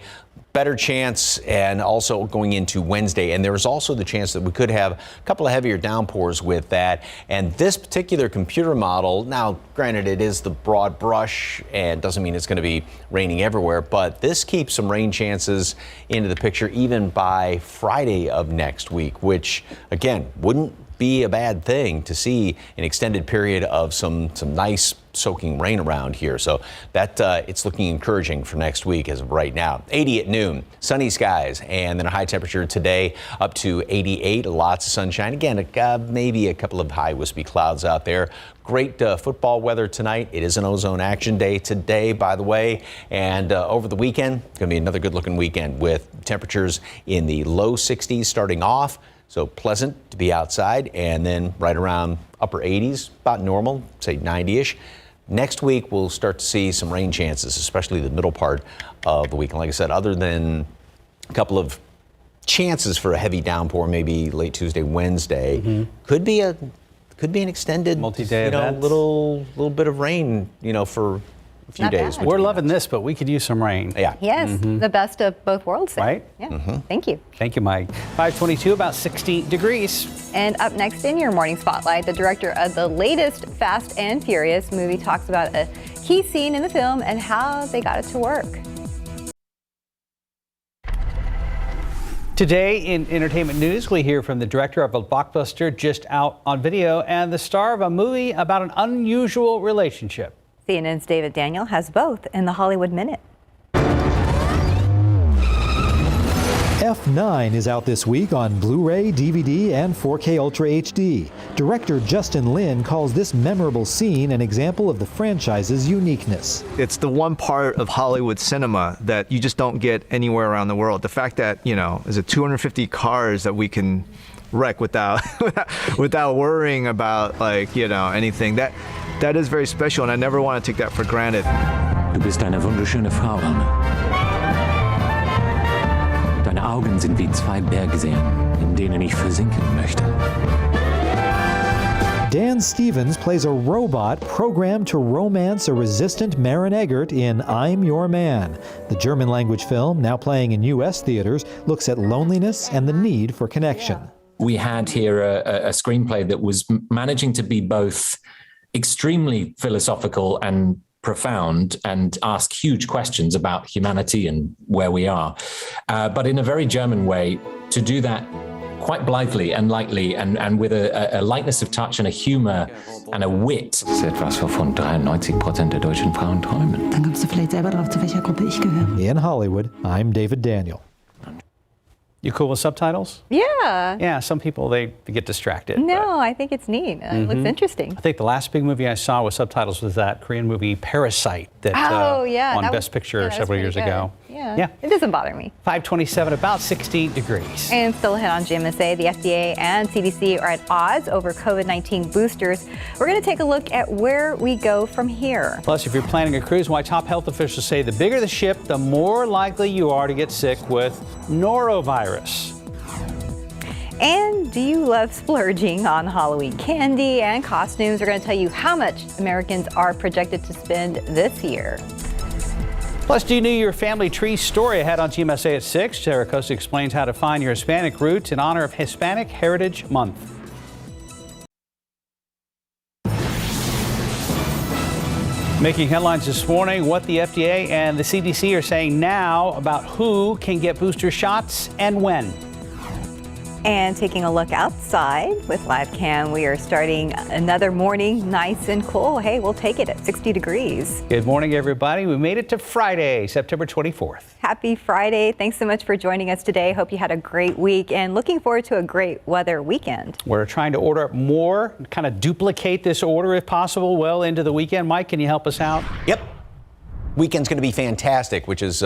Better chance, and also going into Wednesday. And there's also the chance that we could have a couple of heavier downpours with that. And this particular computer model, now granted it is the broad brush and doesn't mean it's going to be raining everywhere, but this keeps some rain chances into the picture even by Friday of next week, which again wouldn't be a bad thing to see an extended period of some nice soaking rain around here. So that it's looking encouraging for next week as of right now. 80 at noon, sunny skies, and then a high temperature today up to 88. Lots of sunshine. Again, maybe a couple of high wispy clouds out there. Great football weather tonight. It is an ozone action day today, by the way, and over the weekend, going to be another good looking weekend with temperatures in the low 60s starting off. So pleasant to be outside, and then right around upper 80s, about normal, say 90-ish. Next week, we'll start to see some rain chances, especially the middle part of the week. And like I said, other than a couple of chances for a heavy downpour, maybe late Tuesday, Wednesday, could be an extended multi-day event. Little bit of rain, for a few days. We're loving this, but we could use some rain. Yeah. Yes, the best of both worlds. Then. Right? Yeah. Thank you. Thank you, Mike. 522, about 16 degrees. And up next in your morning spotlight, the director of the latest Fast and Furious movie talks about a key scene in the film and how they got it to work. Today in entertainment news, we hear from the director of a blockbuster just out on video and the star of a movie about an unusual relationship. CNN's David Daniel has both in the Hollywood Minute. F9 is out this week on Blu-ray, DVD, and 4K Ultra HD. Director Justin Lin calls this memorable scene an example of the franchise's uniqueness. It's the one part of Hollywood cinema that you just don't get anywhere around the world. The fact that, there's 250 cars that we can wreck without worrying about anything. That is very special, and I never want to take that for granted. Du bist eine wunderschöne Frau, Anne. Deine Augen sind wie zwei Bergseen, in denen ich versinken möchte. Dan Stevens plays a robot programmed to romance a resistant Maren Eggert in I'm Your Man. The German-language film, now playing in U.S. theaters, looks at loneliness and the need for connection. We had here a screenplay that was managing to be both extremely philosophical and profound and ask huge questions about humanity and where we are, but in a very German way, to do that quite blithely and lightly and with a lightness of touch and a humor and a wit. Das ist etwas, wovon 93% der deutschen Frauen träumen. Dann kommst du vielleicht selber drauf, zu welcher Gruppe ich gehöre. In Hollywood, I'm David Daniel. You cool with subtitles? Yeah. Yeah, some people, they get distracted. No, I think it's neat. It looks interesting. I think the last big movie I saw with subtitles was that Korean movie Parasite that won Best Picture several years ago. Yeah. It doesn't bother me. 527, about 60 degrees. And still ahead on GMSA, the FDA and CDC are at odds over COVID-19 boosters. We're going to take a look at where we go from here. Plus, if you're planning a cruise, why top health officials say the bigger the ship, the more likely you are to get sick with norovirus. And do you love splurging on Halloween candy and costumes? We're going to tell you how much Americans are projected to spend this year. Plus, do you know your family tree story ahead on GMSA at 6? Sarah Costa explains how to find your Hispanic roots in honor of Hispanic Heritage Month. Making headlines this morning, what the FDA and the CDC are saying now about who can get booster shots and when. And taking a look outside with live cam, we are starting another morning nice and cool. Hey, we'll take it at 60 degrees. Good morning, everybody. We made it to Friday, September 24th. Happy Friday. Thanks so much for joining us today. Hope you had a great week and looking forward to a great weather weekend. We're trying to order more, kind of duplicate this order if possible well into the weekend. Mike, can you help us out? Yep. Weekend's going to be fantastic, which is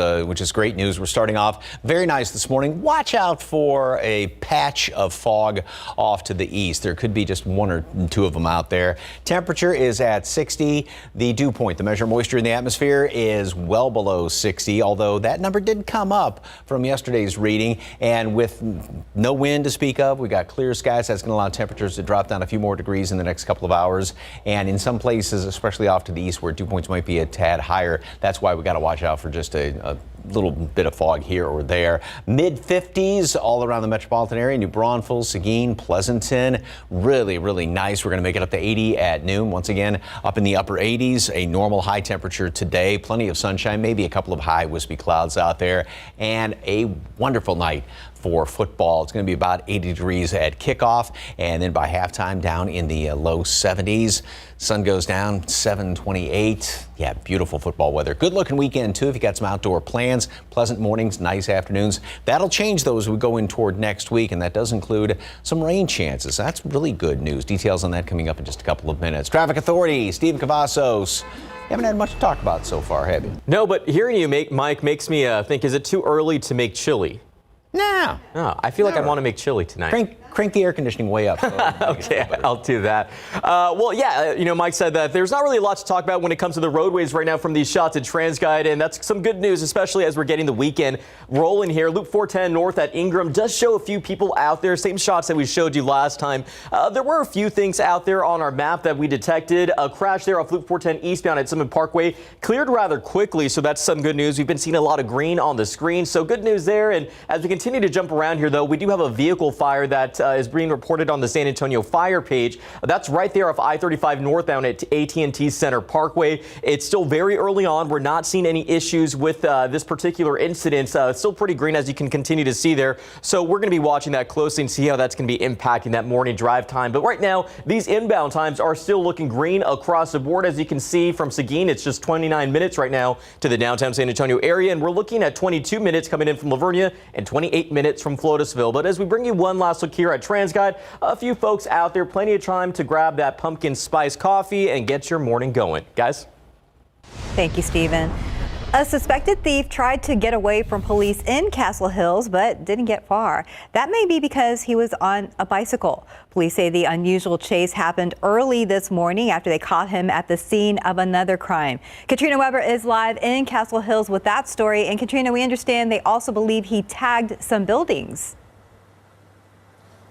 great news. We're starting off very nice this morning. Watch out for a patch of fog off to the east. There could be just one or two of them out there. Temperature is at 60. The dew point, the measure of moisture in the atmosphere, is well below 60, although that number did come up from yesterday's reading. And with no wind to speak of, we got clear skies. That's going to allow temperatures to drop down a few more degrees in the next couple of hours. And in some places, especially off to the east, where dew points might be a tad higher, that's why we got to watch out for just a little bit of fog here or there. Mid-50s all around the metropolitan area. New Braunfels, Seguin, Pleasanton. Really, really nice. We're going to make it up to 80 at noon. Once again, up in the upper 80s. A normal high temperature today. Plenty of sunshine. Maybe a couple of high wispy clouds out there. And a wonderful night for football. It's going to be about 80 degrees at kickoff, and then by halftime down in the low 70s. Sun goes down 7:28. Yeah, beautiful football weather. Good looking weekend too if you got some outdoor plans. Pleasant mornings, nice afternoons. That'll change though as we go in toward next week, and that does include some rain chances. That's really good news. Details on that coming up in just a couple of minutes. Traffic Authority, Steve Cavazos. You haven't had much to talk about so far, have you? No, but hearing you, Mike, makes me think, is it too early to make chili? No. I feel like I want to make chili tonight. Crank the air conditioning way up. Okay, I'll do that. Well, yeah, Mike said that there's not really a lot to talk about when it comes to the roadways right now from these shots at TransGuide, and that's some good news, especially as we're getting the weekend rolling here. Loop 410 north at Ingram does show a few people out there. Same shots that we showed you last time. There were a few things out there on our map that we detected. A crash there off Loop 410 eastbound at Summit Parkway cleared rather quickly, so that's some good news. We've been seeing a lot of green on the screen, so good news there. And as we continue to jump around here, though, we do have a vehicle fire that is being reported on the San Antonio fire page. That's right there off I-35 northbound at AT&T Center Parkway. It's still very early on. We're not seeing any issues with this particular incident. It's still pretty green, as you can continue to see there. So we're going to be watching that closely and see how that's going to be impacting that morning drive time. But right now, these inbound times are still looking green across the board. As you can see from Seguin, it's just 29 minutes right now to the downtown San Antonio area. And we're looking at 22 minutes coming in from Lavernia and 28 minutes from Floresville. But as we bring you one last look here at TransGuide, a few folks out there, plenty of time to grab that pumpkin spice coffee and get your morning going. Guys? Thank you, Stephen. A suspected thief tried to get away from police in Castle Hills, but didn't get far. That may be because he was on a bicycle. Police say the unusual chase happened early this morning after they caught him at the scene of another crime. Katrina Weber is live in Castle Hills with that story. And Katrina, we understand they also believe he tagged some buildings.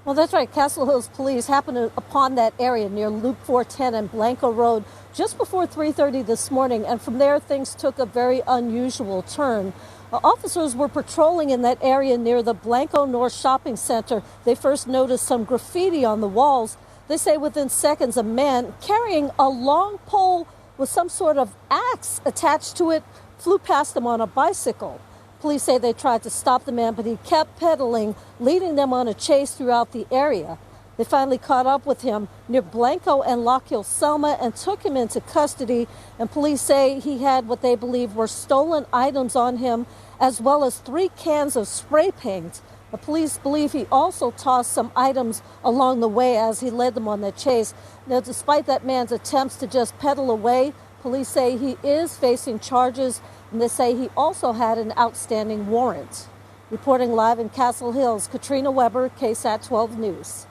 Well, that's right. Castle Hills police happened upon that area near Loop 410 and Blanco Road just before 3:30 this morning. And from there, things took a very unusual turn. Officers were patrolling in that area near the Blanco North Shopping Center. They first noticed some graffiti on the walls. They say within seconds, a man carrying a long pole with some sort of axe attached to it flew past them on a bicycle. Police say they tried to stop the man, but he kept pedaling, leading them on a chase throughout the area. They finally caught up with him near Blanco and Lockhill Selma and took him into custody. And police say he had what they believe were stolen items on him, as well as 3 cans of spray paint. The police believe he also tossed some items along the way as he led them on their chase. Now, despite that man's attempts to just pedal away, police say he is facing charges, and they say he also had an outstanding warrant. Reporting live in Castle Hills, Katrina Weber, KSAT 12 News.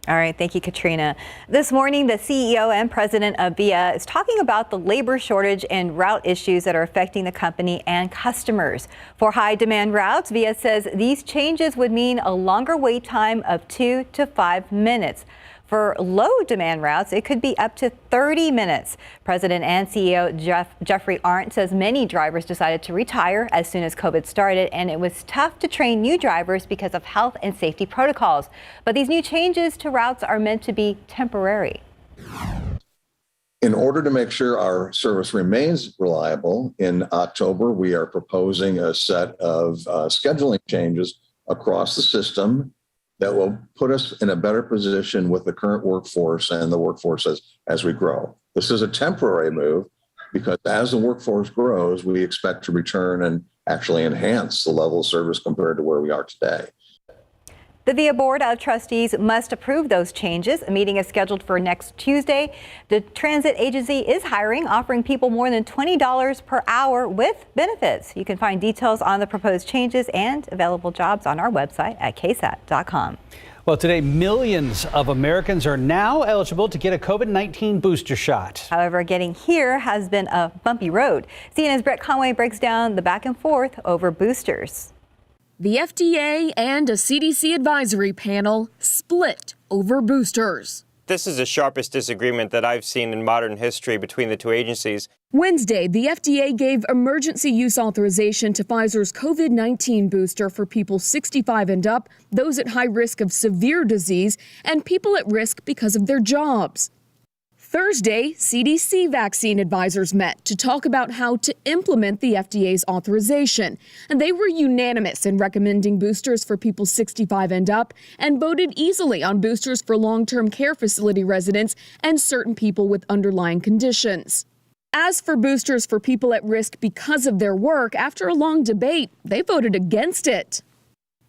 All right, thank you, Katrina. This morning, the CEO and president of VIA is talking about the labor shortage and route issues that are affecting the company and customers. For high-demand routes, VIA says these changes would mean a longer wait time of 2 to 5 minutes. For low-demand routes, it could be up to 30 minutes. President and CEO Jeffrey Arndt says many drivers decided to retire as soon as COVID started, and it was tough to train new drivers because of health and safety protocols. But these new changes to routes are meant to be temporary. In order to make sure our service remains reliable, in October, we are proposing a set of scheduling changes across the system that will put us in a better position with the current workforce and the workforce as we grow. This is a temporary move because as the workforce grows, we expect to return and actually enhance the level of service compared to where we are today. The VIA Board of Trustees must approve those changes. A meeting is scheduled for next Tuesday. The transit agency is hiring, offering people more than $20 per hour with benefits. You can find details on the proposed changes and available jobs on our website at ksat.com. Well, today, millions of Americans are now eligible to get a COVID-19 booster shot. However, getting here has been a bumpy road. CNN's Brett Conway breaks down the back and forth over boosters. The FDA and a CDC advisory panel split over boosters. This is the sharpest disagreement that I've seen in modern history between the two agencies. Wednesday, the FDA gave emergency use authorization to Pfizer's COVID-19 booster for people 65 and up, those at high risk of severe disease, and people at risk because of their jobs. Thursday, CDC vaccine advisors met to talk about how to implement the FDA's authorization. And they were unanimous in recommending boosters for people 65 and up and voted easily on boosters for long-term care facility residents and certain people with underlying conditions. As for boosters for people at risk because of their work, after a long debate, they voted against it.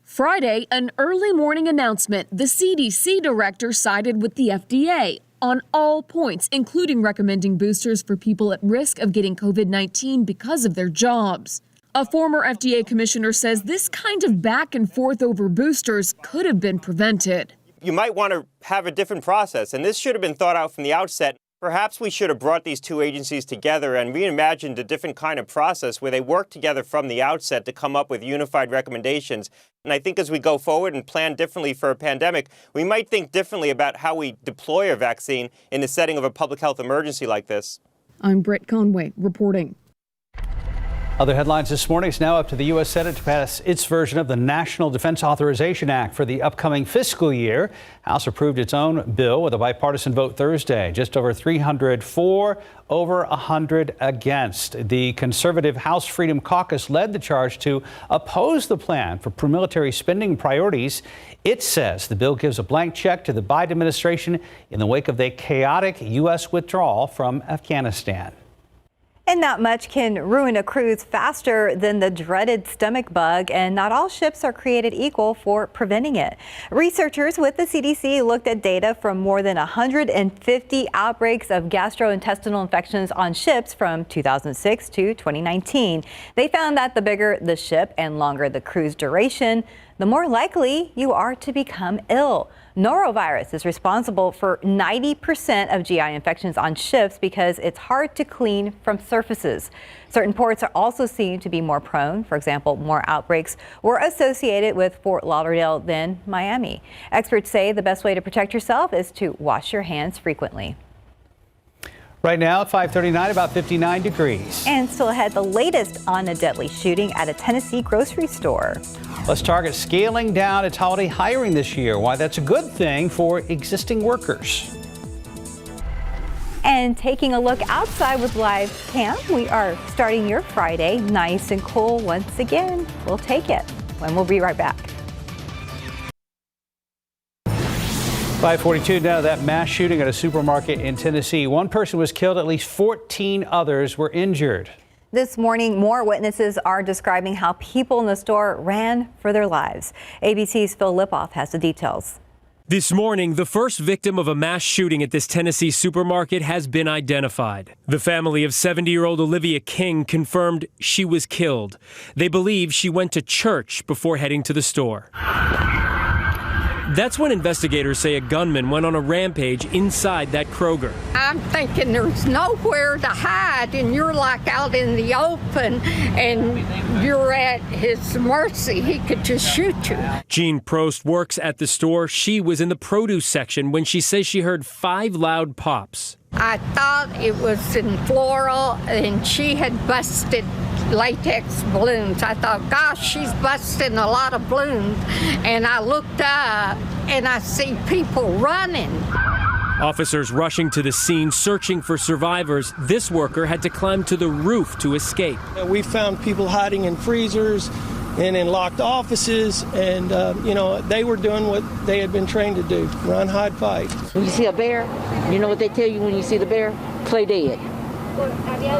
Friday, an early morning announcement, the CDC director sided with the FDA on all points, including recommending boosters for people at risk of getting COVID-19 because of their jobs. A former FDA commissioner says this kind of back and forth over boosters could have been prevented. You might want to have a different process, and this should have been thought out from the outset. Perhaps we should have brought these two agencies together and reimagined a different kind of process where they work together from the outset to come up with unified recommendations. And I think as we go forward and plan differently for a pandemic, we might think differently about how we deploy a vaccine in the setting of a public health emergency like this. I'm Brett Conway reporting. Other headlines this morning. It's now up to the U.S. Senate to pass its version of the National Defense Authorization Act for the upcoming fiscal year. House approved its own bill with a bipartisan vote Thursday. Just over 300 for, over 100 against. The conservative House Freedom Caucus led the charge to oppose the plan for military spending priorities. It says the bill gives a blank check to the Biden administration in the wake of the chaotic U.S. withdrawal from Afghanistan. And not much can ruin a cruise faster than the dreaded stomach bug, and not all ships are created equal for preventing it. Researchers with the CDC looked at data from more than 150 outbreaks of gastrointestinal infections on ships from 2006 to 2019. They found that the bigger the ship and longer the cruise duration, the more likely you are to become ill. Norovirus is responsible for 90% of GI infections on ships because it's hard to clean from surfaces. Certain ports are also seen to be more prone. For example, more outbreaks were associated with Fort Lauderdale than Miami. Experts say the best way to protect yourself is to wash your hands frequently. Right now at 5:39, about 59 degrees. And still ahead, the latest on a deadly shooting at a Tennessee grocery store. Let's target scaling down its holiday hiring this year. Why that's a good thing for existing workers. And taking a look outside with live cam, we are starting your Friday nice and cool once again. We'll take it. And we'll be right back. 5:42 now, that mass shooting at a supermarket in Tennessee. One person was killed, at least 14 others were injured. This morning, more witnesses are describing how people in the store ran for their lives. ABC's Phil Lipoff has the details. This morning, the first victim of a mass shooting at this Tennessee supermarket has been identified. The family of 70-year-old Olivia King confirmed she was killed. They believe she went to church before heading to the store. That's when investigators say a gunman went on a rampage inside that Kroger. I'm thinking there's nowhere to hide, and you're like out in the open, and you're at his mercy. He could just shoot you. Jean Prost works at the store. She was in the produce section when she says she heard 5 loud pops. I thought it was in floral, and she had busted latex balloons. I thought, gosh, she's busting a lot of balloons. And I looked up and I see people running. Officers rushing to the scene, searching for survivors. This worker had to climb to the roof to escape. We found people hiding in freezers and in locked offices, and they were doing what they had been trained to do: run, hide, fight. When you see a bear, you know what they tell you when you see the bear? Play dead.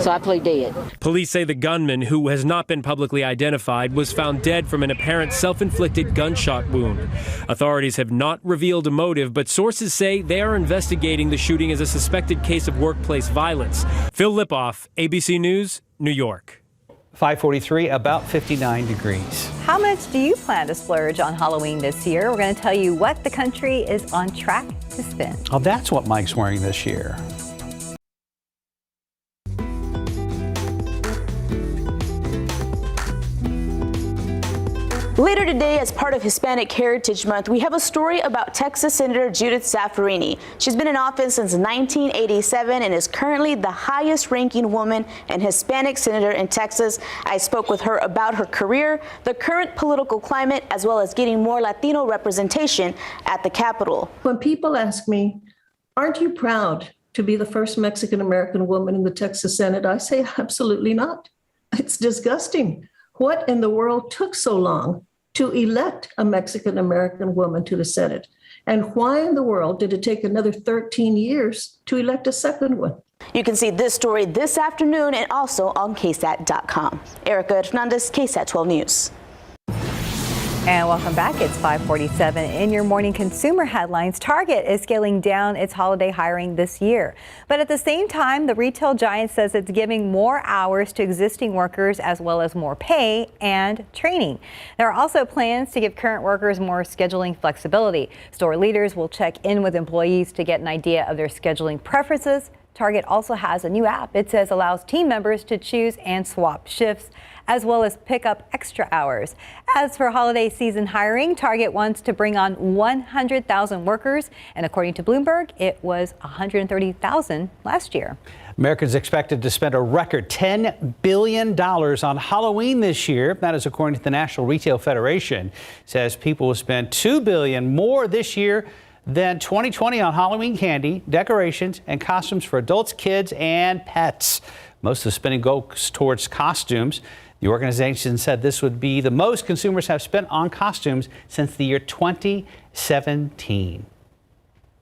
So I play dead. Police say the gunman, who has not been publicly identified, was found dead from an apparent self-inflicted gunshot wound. Authorities have not revealed a motive, but sources say they are investigating the shooting as a suspected case of workplace violence. Phil Lipoff, ABC News, New York. 5:43, about 59 degrees. How much do you plan to splurge on Halloween this year? We're going to tell you what the country is on track to spend. Oh, that's what Mike's wearing this year. Later today, as part of Hispanic Heritage Month, we have a story about Texas Senator Judith Zaffirini. She's been in office since 1987 and is currently the highest-ranking woman and Hispanic senator in Texas. I spoke with her about her career, the current political climate, as well as getting more Latino representation at the Capitol. When people ask me, aren't you proud to be the first Mexican-American woman in the Texas Senate? I say, absolutely not. It's disgusting. What in the world took so long to elect a Mexican-American woman to the Senate? And why in the world did it take another 13 years to elect a second one? You can see this story this afternoon and also on KSAT.com. Erica Hernandez, KSAT 12 News. And welcome back. It's 5:47. In your morning consumer headlines, Target is scaling down its holiday hiring this year. But at the same time, the retail giant says it's giving more hours to existing workers as well as more pay and training. There are also plans to give current workers more scheduling flexibility. Store leaders will check in with employees to get an idea of their scheduling preferences. Target also has a new app. It says allows team members to choose and swap shifts, as well as pick up extra hours. As for holiday season hiring, Target wants to bring on 100,000 workers, and according to Bloomberg, it was 130,000 last year. Americans expected to spend a record $10 billion on Halloween this year. That is according to the National Retail Federation. It says people will spend $2 billion more this year than 2020 on Halloween candy, decorations, and costumes for adults, kids, and pets. Most of the spending goes towards costumes. The organization said this would be the most consumers have spent on costumes since the year 2017.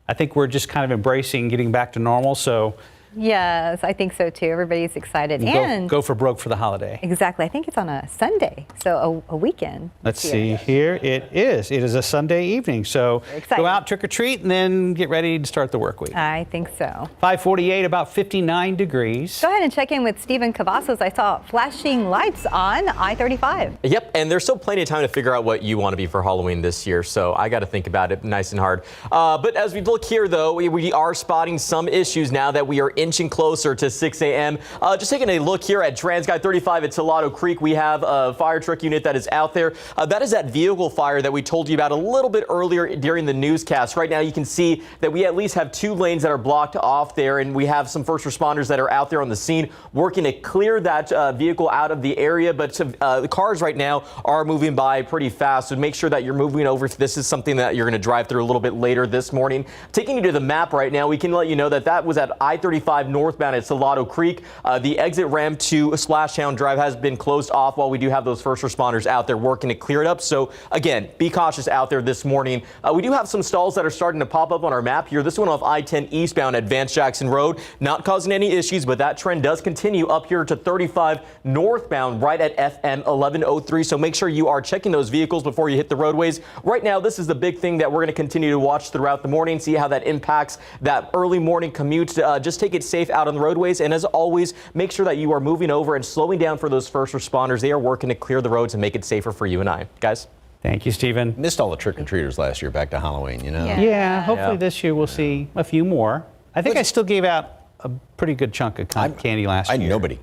I think we're just kind of embracing getting back to normal, so Yes, I think so too. Everybody's excited. And go for broke for the holiday. Exactly. I think it's on a Sunday, so a weekend. Let's see here. It is. It is a Sunday evening. So go out, trick or treat, and then get ready to start the work week. I think so. 5:48, about 59 degrees. Go ahead and check in with Stephen Cavazos. I saw flashing lights on I-35. Yep, and there's still plenty of time to figure out what you want to be for Halloween this year, so I got to think about it nice and hard. But as we look here, though, we are spotting some issues now that we are inching closer to 6 a.m. Just taking a look here at Transguide 35 at Salado Creek, we have a fire truck unit that is out there. That is that vehicle fire that we told you about a little bit earlier during the newscast. Right now, you can see that we at least have 2 lanes that are blocked off there, and we have some first responders that are out there on the scene working to clear that vehicle out of the area. But the cars right now are moving by pretty fast, so make sure that you're moving over if this is something that you're going to drive through a little bit later this morning. Taking you to the map right now, we can let you know that that was at I-35 northbound at Salado Creek. The exit ramp to Splashdown Drive has been closed off while we do have those first responders out there working to clear it up. So again, be cautious out there this morning. We do have some stalls that are starting to pop up on our map here. This one off I-10 eastbound at Vance Jackson Road, not causing any issues, but that trend does continue up here to 35 northbound right at FM 1103. So make sure you are checking those vehicles before you hit the roadways. Right now, this is the big thing that we're going to continue to watch throughout the morning, see how that impacts that early morning commute. Just take it safe out on the roadways. And as always, make sure that you are moving over and slowing down for those first responders. They are working to clear the roads and make it safer for you and I. Guys? Thank you, Stephen. Missed all the trick-or-treaters last year back to Halloween, you know? Yeah, hopefully this year we'll see a few more. I think I still gave out a pretty good chunk of candy last year. Nobody.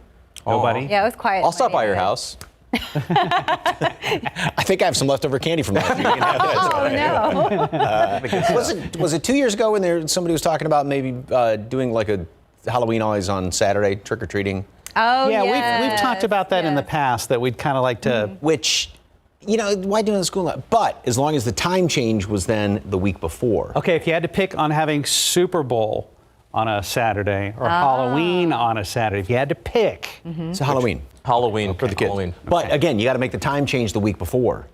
Nobody? Yeah, it was quiet. I'll stop by your house. I think I have some leftover candy from last year. You can have that. Oh, no. Was it 2 years ago when somebody was talking about maybe doing like a Halloween always on Saturday, trick-or-treating? Oh, yeah. We've talked about that in the past, that we'd kind of like to... Which... You know, why do it in the school? But as long as the time change was then the week before. Okay, if you had to pick on having Super Bowl on a Saturday or Halloween on a Saturday, if you had to pick. So Halloween. Halloween for the kids. Halloween. But again, you got to make the time change the week before.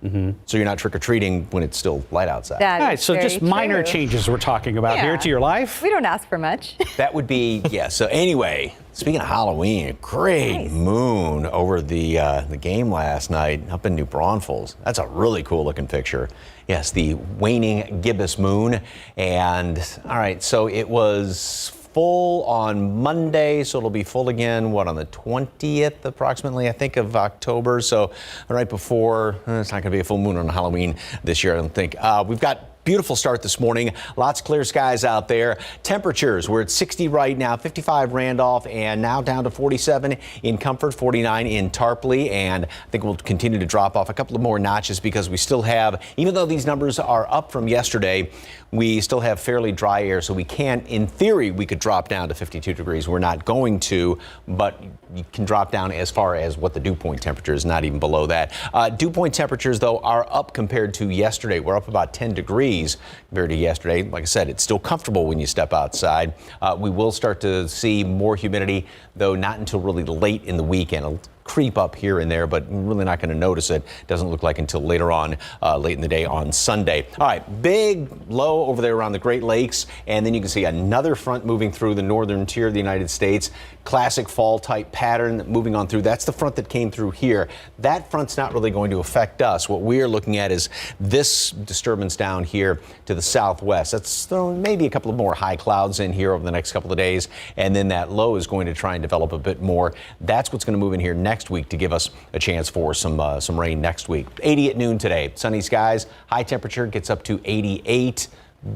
So you're not trick-or-treating when it's still light outside. That All right, is so just very minor true. changes we're talking about here to your life. We don't ask for much. That would be, yeah. So anyway, speaking of Halloween, a great moon over the game last night up in New Braunfels. That's a really cool looking picture. Yes, the waning gibbous moon. And all right, so it was full on Monday, so it'll be full again, on the 20th approximately, I think, of October. So right before, it's not going to be a full moon on Halloween this year, I don't think. We've got beautiful start this morning. Lots of clear skies out there. Temperatures, we're at 60 right now, 55 Randolph, and now down to 47 in Comfort, 49 in Tarpley. And I think we'll continue to drop off a couple of more notches because we still have, even though these numbers are up from yesterday, we still have fairly dry air. So we can, in theory, we could drop down to 52 degrees. We're not going to, but you can drop down as far as what the dew point temperature is, not even below that. Dew point temperatures, though, are up compared to yesterday. We're up about 10 degrees compared to yesterday. Like I said, it's still comfortable when you step outside. We will start to see more humidity, though not until really late in the weekend. It'll creep up here and there, but really not going to notice it. Doesn't look like until later on, late in the day on Sunday. All right, big low over there around the Great Lakes, and then you can see another front moving through the northern tier of the United States. Classic fall type pattern moving on through. That's the front that came through here. That front's not really going to affect us. What we're looking at is this disturbance down here to the southwest. That's thrown maybe a couple of more high clouds in here over the next couple of days, and then that low is going to try and develop a bit more. That's what's going to move in here next week to give us a chance for some rain next week. 80 at noon today. Sunny skies. High temperature gets up to 88.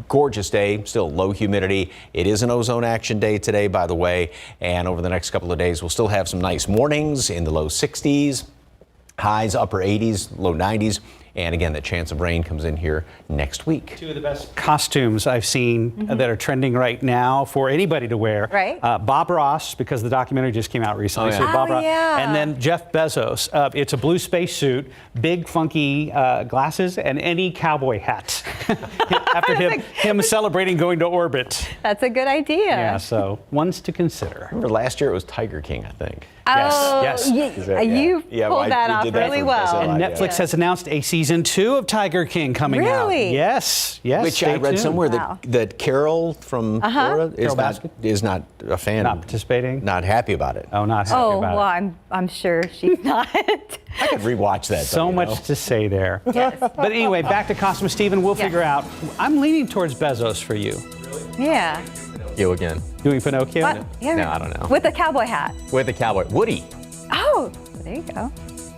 Gorgeous day, still low humidity. It is an ozone action day today, by the way, and over the next couple of days we'll still have some nice mornings in the low 60s, highs upper 80s, low 90s. And again, the chance of rain comes in here next week. Two of the best costumes I've seen that are trending right now for anybody to wear. Right. Bob Ross, because the documentary just came out recently. Oh, yeah. So Bob Ross. Yeah. And then Jeff Bezos. It's a blue space suit, big funky glasses, and any cowboy hat. After him celebrating going to orbit. That's a good idea. Yeah, so ones to consider. Remember last year it was Tiger King, I think. Oh, Yes. you pulled that off really well. And Netflix has announced a season season 2 of Tiger King coming out. Really? Yes. Which I read tuned. somewhere Wow. that Carol from Florida is not a fan. Not participating? Not happy about it. Oh, not happy about well, I'm sure she's not. I could rewatch that. So much to say there. Yes. But anyway, back to Costume Stephen. We'll figure out. I'm leaning towards Bezos for you. Yeah. You again. Doing Pinocchio? What? Yeah. No, I don't know. With a cowboy hat. With the cowboy. Woody. Oh, there you go.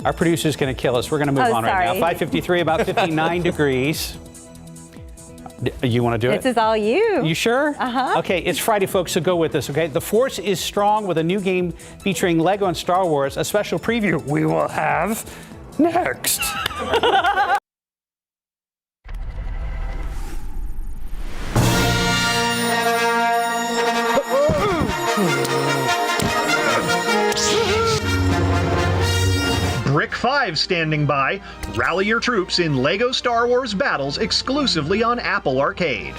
Our producer's going to kill us. We're going to move on right now. 5:53, about 59 degrees. You want to do it? This is all you. You sure? Uh-huh. Okay, it's Friday, folks, so go with us, okay? The Force is strong with a new game featuring Lego and Star Wars. A special preview we will have next. Brick 5 standing by. Rally your troops in LEGO Star Wars battles exclusively on Apple Arcade.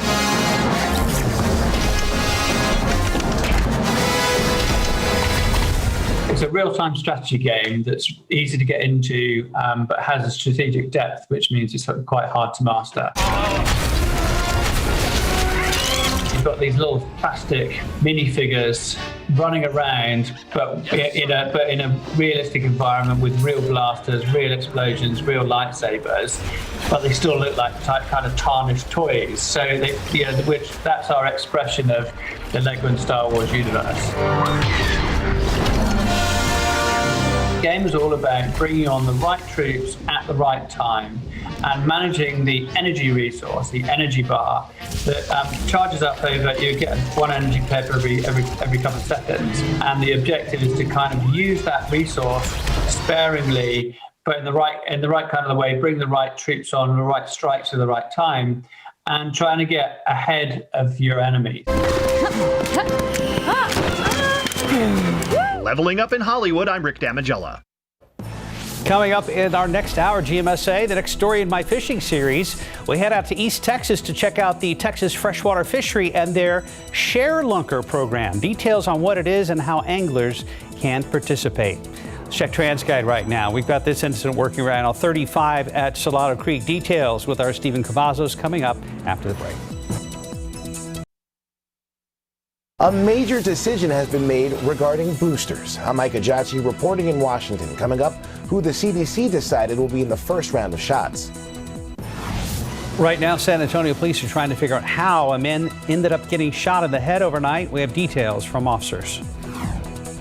It's a real-time strategy game that's easy to get into, but has a strategic depth, which means it's quite hard to master. You've got these little plastic minifigures running around, but in a realistic environment with real blasters, real explosions, real lightsabers, but they still look like kind of tarnished toys. So that's our expression of the Lego and Star Wars universe. The game is all about bringing on the right troops at the right time and managing the energy resource, the energy bar, that charges up over. You get one energy clip every couple of seconds, and the objective is to kind of use that resource sparingly, but in the right kind of the way, bring the right troops on, the right strikes at the right time, and trying to get ahead of your enemy. Leveling Up in Hollywood, I'm Rick Damigella. Coming up in our next hour, GMSA, the next story in my fishing series, we head out to East Texas to check out the Texas Freshwater Fishery and their Share Lunker program. Details on what it is and how anglers can participate. Let's check TransGuide right now. We've got this incident working right now, 35 at Salado Creek. Details with our Stephen Cavazos coming up after the break. A major decision has been made regarding boosters. I'm Mike Ajachi reporting in Washington. Coming up, who the CDC decided will be in the first round of shots. Right now, San Antonio police are trying to figure out how a man ended up getting shot in the head overnight. We have details from officers.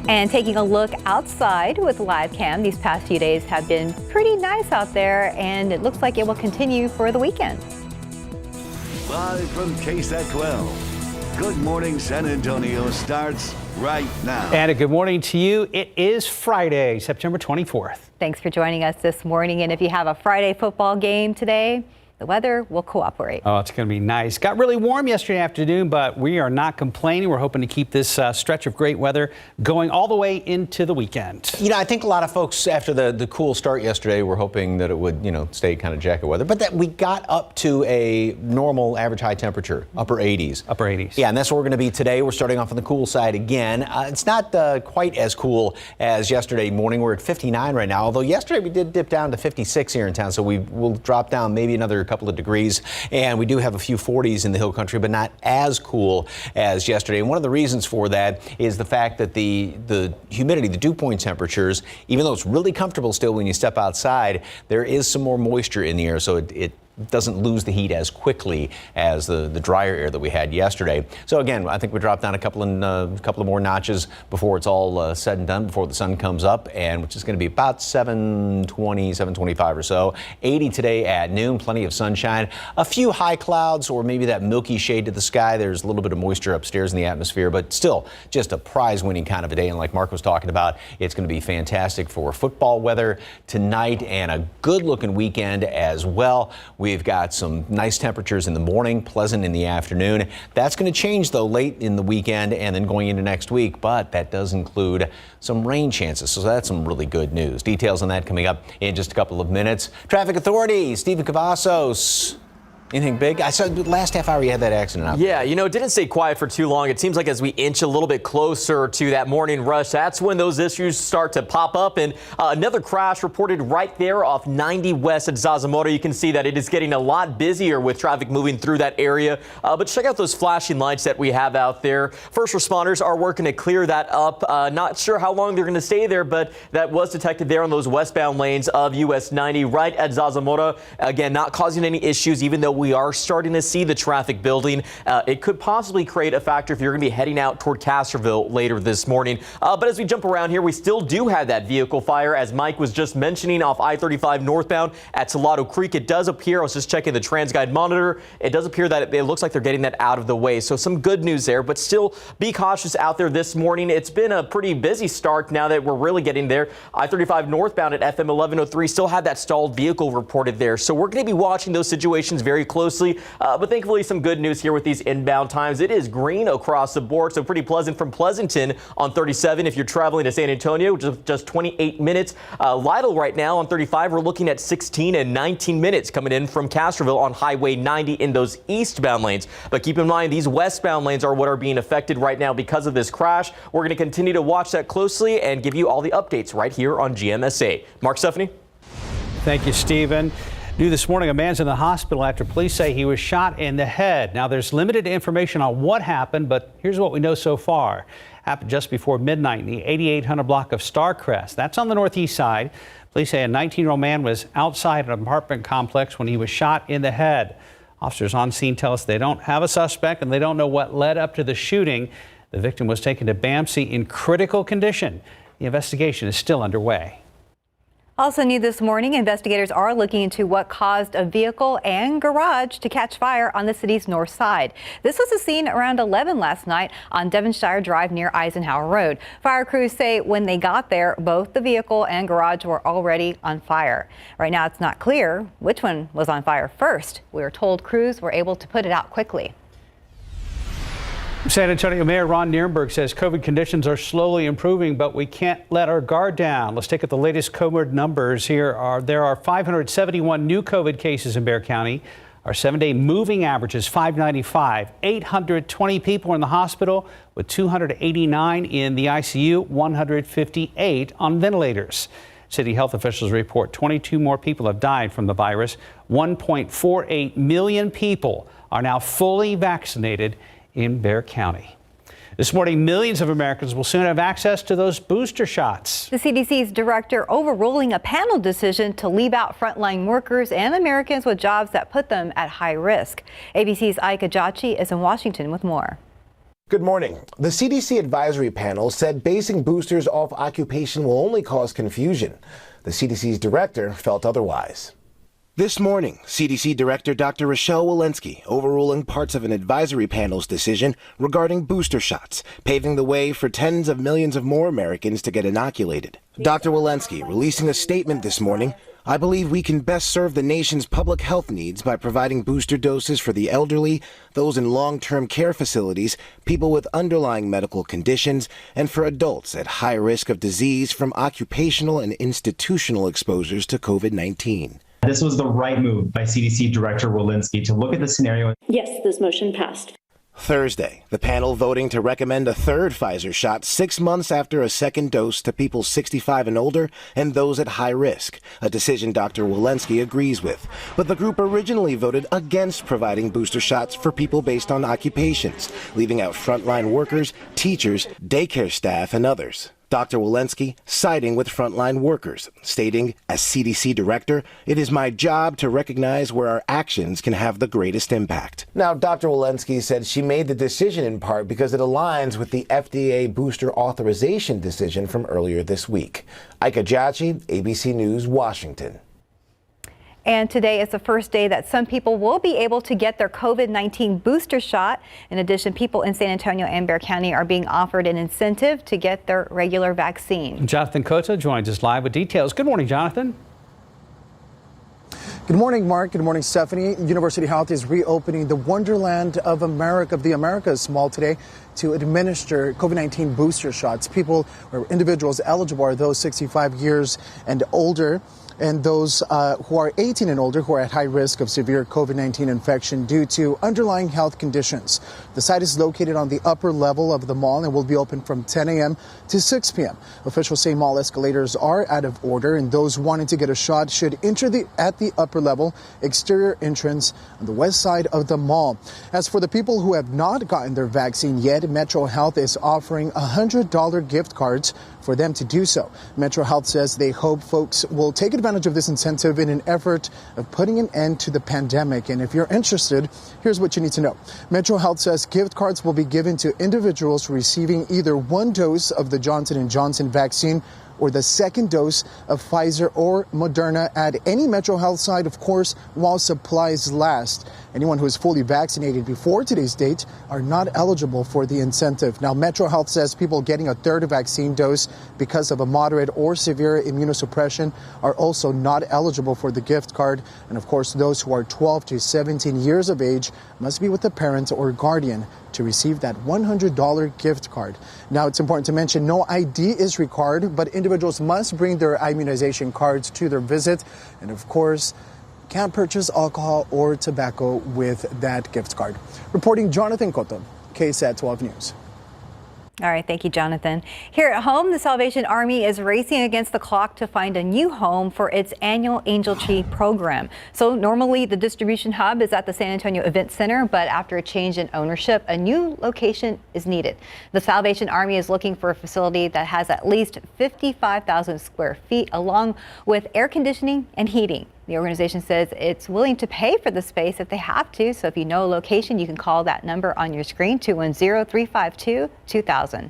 And taking a look outside with live cam, these past few days have been pretty nice out there, and it looks like it will continue for the weekend. Live from KSAT 12. Good Morning San Antonio starts right now. And a good morning to you. It is Friday, September 24th. Thanks for joining us this morning. And if you have a Friday football game today, the weather will cooperate. Oh, it's going to be nice. Got really warm yesterday afternoon, but we are not complaining. We're hoping to keep this stretch of great weather going all the way into the weekend. You know, I think a lot of folks after the cool start yesterday were hoping that it would, stay kind of jacket weather, but that we got up to a normal average high temperature, upper 80s. Upper 80s. Yeah, and that's where we're going to be today. We're starting off on the cool side again. It's not quite as cool as yesterday morning. We're at 59 right now, although yesterday we did dip down to 56 here in town, so we will drop down maybe another couple of degrees, and we do have a few 40s in the hill country, but not as cool as yesterday. And one of the reasons for that is the fact that the humidity, the dew point temperatures, even though it's really comfortable still when you step outside, there is some more moisture in the air, so it doesn't lose the heat as quickly as the drier air that we had yesterday. So again, I think we dropped down a couple of more notches before it's all said and done, before the sun comes up, and which is going to be about 7:20, 7:25 or so. 80 today at noon, plenty of sunshine. A few high clouds or maybe that milky shade to the sky. There's a little bit of moisture upstairs in the atmosphere, but still just a prize-winning kind of a day. And like Mark was talking about, it's going to be fantastic for football weather tonight and a good-looking weekend as well. We've got some nice temperatures in the morning, pleasant in the afternoon. That's going to change, though, late in the weekend and then going into next week, but that does include some rain chances, so that's some really good news. Details on that coming up in just a couple of minutes. Traffic Authority, Stephen Cavazos. Anything big? I saw the last half hour you had that accident out. Yeah, it didn't stay quiet for too long. It seems like as we inch a little bit closer to that morning rush, that's when those issues start to pop up. And another crash reported right there off 90 West at Zarzamora. You can see that it is getting a lot busier with traffic moving through that area. But check out those flashing lights that we have out there. First responders are working to clear that up. Not sure how long they're going to stay there, but that was detected there on those westbound lanes of US 90 right at Zarzamora. Again, not causing any issues, even though we are starting to see the traffic building. It could possibly create a factor if you're going to be heading out toward Castroville later this morning. But as we jump around here, we still do have that vehicle fire, as Mike was just mentioning, off I-35 northbound at Salado Creek. It does appear, I was just checking the TransGuide monitor, it does appear that it looks like they're getting that out of the way. So some good news there, but still be cautious out there this morning. It's been a pretty busy start now that we're really getting there. I-35 northbound at FM 1103 still had that stalled vehicle reported there. So we're going to be watching those situations very closely, but thankfully some good news here with these inbound times. It is green across the board, so pretty pleasant from Pleasanton on 37 if you're traveling to San Antonio, just 28 minutes. Lytle right now on 35, we're looking at 16 and 19 minutes coming in from Castroville on Highway 90 in those eastbound lanes. But keep in mind, these westbound lanes are what are being affected right now because of this crash. We're going to continue to watch that closely and give you all the updates right here on GMSA. Mark, Stephanie. Thank you, Stephen. New this morning, a man's in the hospital after police say he was shot in the head. Now, there's limited information on what happened, but here's what we know so far. Happened just before midnight in the 8800 block of Starcrest. That's on the northeast side. Police say a 19-year-old man was outside an apartment complex when he was shot in the head. Officers on scene tell us they don't have a suspect and they don't know what led up to the shooting. The victim was taken to BAMC in critical condition. The investigation is still underway. Also new this morning, investigators are looking into what caused a vehicle and garage to catch fire on the city's north side. This was a scene around 11 last night on Devonshire Drive near Eisenhower Road. Fire crews say when they got there, both the vehicle and garage were already on fire. Right now, it's not clear which one was on fire first. We are told crews were able to put it out quickly. San Antonio Mayor Ron Nirenberg says COVID conditions are slowly improving, but we can't let our guard down. Let's take at the latest COVID numbers. There are 571 new COVID cases in Bexar County. Our 7-day moving average is 595. 820 people are in the hospital, with 289 in the ICU, 158 on ventilators. City health officials report 22 more people have died from the virus. 1.48 million people are now fully vaccinated in Bexar County. This morning, millions of Americans will soon have access to those booster shots. The CDC's director overruling a panel decision to leave out frontline workers and Americans with jobs that put them at high risk. ABC's Ike Ajachi is in Washington with more. Good morning. The CDC advisory panel said basing boosters off occupation will only cause confusion. The CDC's director felt otherwise. This morning, CDC Director Dr. Rochelle Walensky overruling parts of an advisory panel's decision regarding booster shots, paving the way for tens of millions of more Americans to get inoculated. Dr. Walensky releasing a statement this morning. I believe we can best serve the nation's public health needs by providing booster doses for the elderly, those in long-term care facilities, people with underlying medical conditions, and for adults at high risk of disease from occupational and institutional exposures to COVID-19. This was the right move by CDC Director Walensky to look at the scenario. Yes, this motion passed. Thursday, the panel voting to recommend a third Pfizer shot 6 months after a second dose to people 65 and older and those at high risk, a decision Dr. Walensky agrees with. But the group originally voted against providing booster shots for people based on occupations, leaving out frontline workers, teachers, daycare staff, and others. Dr. Walensky siding with frontline workers, stating, as CDC director, it is my job to recognize where our actions can have the greatest impact. Now, Dr. Walensky said she made the decision in part because it aligns with the FDA booster authorization decision from earlier this week. Ike Ajachi, ABC News, Washington. And today is the first day that some people will be able to get their COVID-19 booster shot. In addition, people in San Antonio and Bexar County are being offered an incentive to get their regular vaccine. Jonathan Cota joins us live with details. Good morning, Jonathan. Good morning, Mark. Good morning, Stephanie. University Health is reopening the Wonderland of the Americas Mall today. to administer COVID-19 booster shots. People or individuals eligible are those 65 years and older, and those who are 18 and older who are at high risk of severe COVID-19 infection due to underlying health conditions. The site is located on the upper level of the mall and will be open from 10 a.m. to 6 p.m. Officials say mall escalators are out of order, and those wanting to get a shot should enter at the upper level exterior entrance on the west side of the mall. As for the people who have not gotten their vaccine yet, Metro Health is offering $100 gift cards for them to do so. Metro Health says they hope folks will take advantage of this incentive in an effort of putting an end to the pandemic. And if you're interested, here's what you need to know. Metro Health says gift cards will be given to individuals receiving either one dose of the Johnson & Johnson vaccine or the second dose of Pfizer or Moderna at any Metro Health site, of course, while supplies last. Anyone who is fully vaccinated before today's date are not eligible for the incentive. Now, Metro Health says people getting a third vaccine dose because of a moderate or severe immunosuppression are also not eligible for the gift card. And of course, those who are 12 to 17 years of age must be with a parent or guardian to receive that $100 gift card. Now, it's important to mention no ID is required, but individuals must bring their immunization cards to their visit. And of course, can't purchase alcohol or tobacco with that gift card. Reporting Jonathan Cotto, KSAT 12 News. All right, thank you, Jonathan. Here at home, the Salvation Army is racing against the clock to find a new home for its annual Angel Tree program. So normally the distribution hub is at the San Antonio Event Center, but after a change in ownership, a new location is needed. The Salvation Army is looking for a facility that has at least 55,000 square feet, along with air conditioning and heating. The organization says it's willing to pay for the space if they have to. So if you know a location, you can call that number on your screen, 210-352-2000.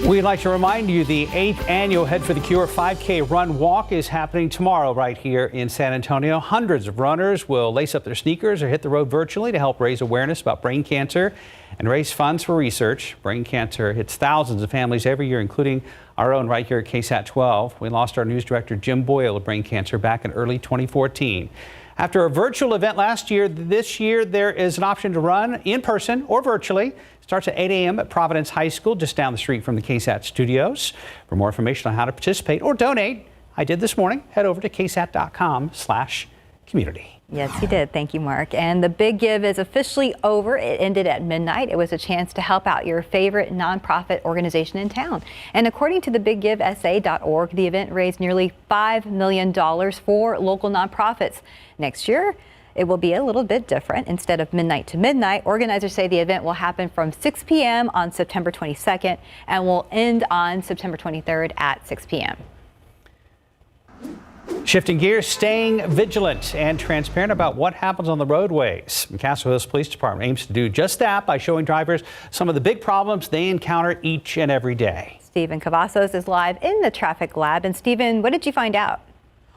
We'd like to remind you the 8th annual Head for the Cure 5K Run Walk is happening tomorrow right here in San Antonio. Hundreds of runners will lace up their sneakers or hit the road virtually to help raise awareness about brain cancer and raise funds for research. Brain cancer hits thousands of families every year, including our own right here at KSAT 12. We lost our news director, Jim Boyle, of brain cancer back in early 2014. After a virtual event last year, this year there is an option to run in person or virtually. It starts at 8 a.m. at Providence High School, just down the street from the KSAT studios. For more information on how to participate or donate, I did this morning, head over to ksat.com/community. Yes, he did. Thank you, Mark. And the Big Give is officially over. It ended at midnight. It was a chance to help out your favorite nonprofit organization in town. And according to the BigGiveSA.org, the event raised nearly $5 million for local nonprofits. Next year, it will be a little bit different. Instead of midnight to midnight, organizers say the event will happen from 6 p.m. on September 22nd and will end on September 23rd at 6 p.m. Shifting gears, staying vigilant and transparent about what happens on the roadways. The Cavazos Police Department aims to do just that by showing drivers some of the big problems they encounter each and every day. Stephen Cavazos is live in the traffic lab. And Stephen, what did you find out?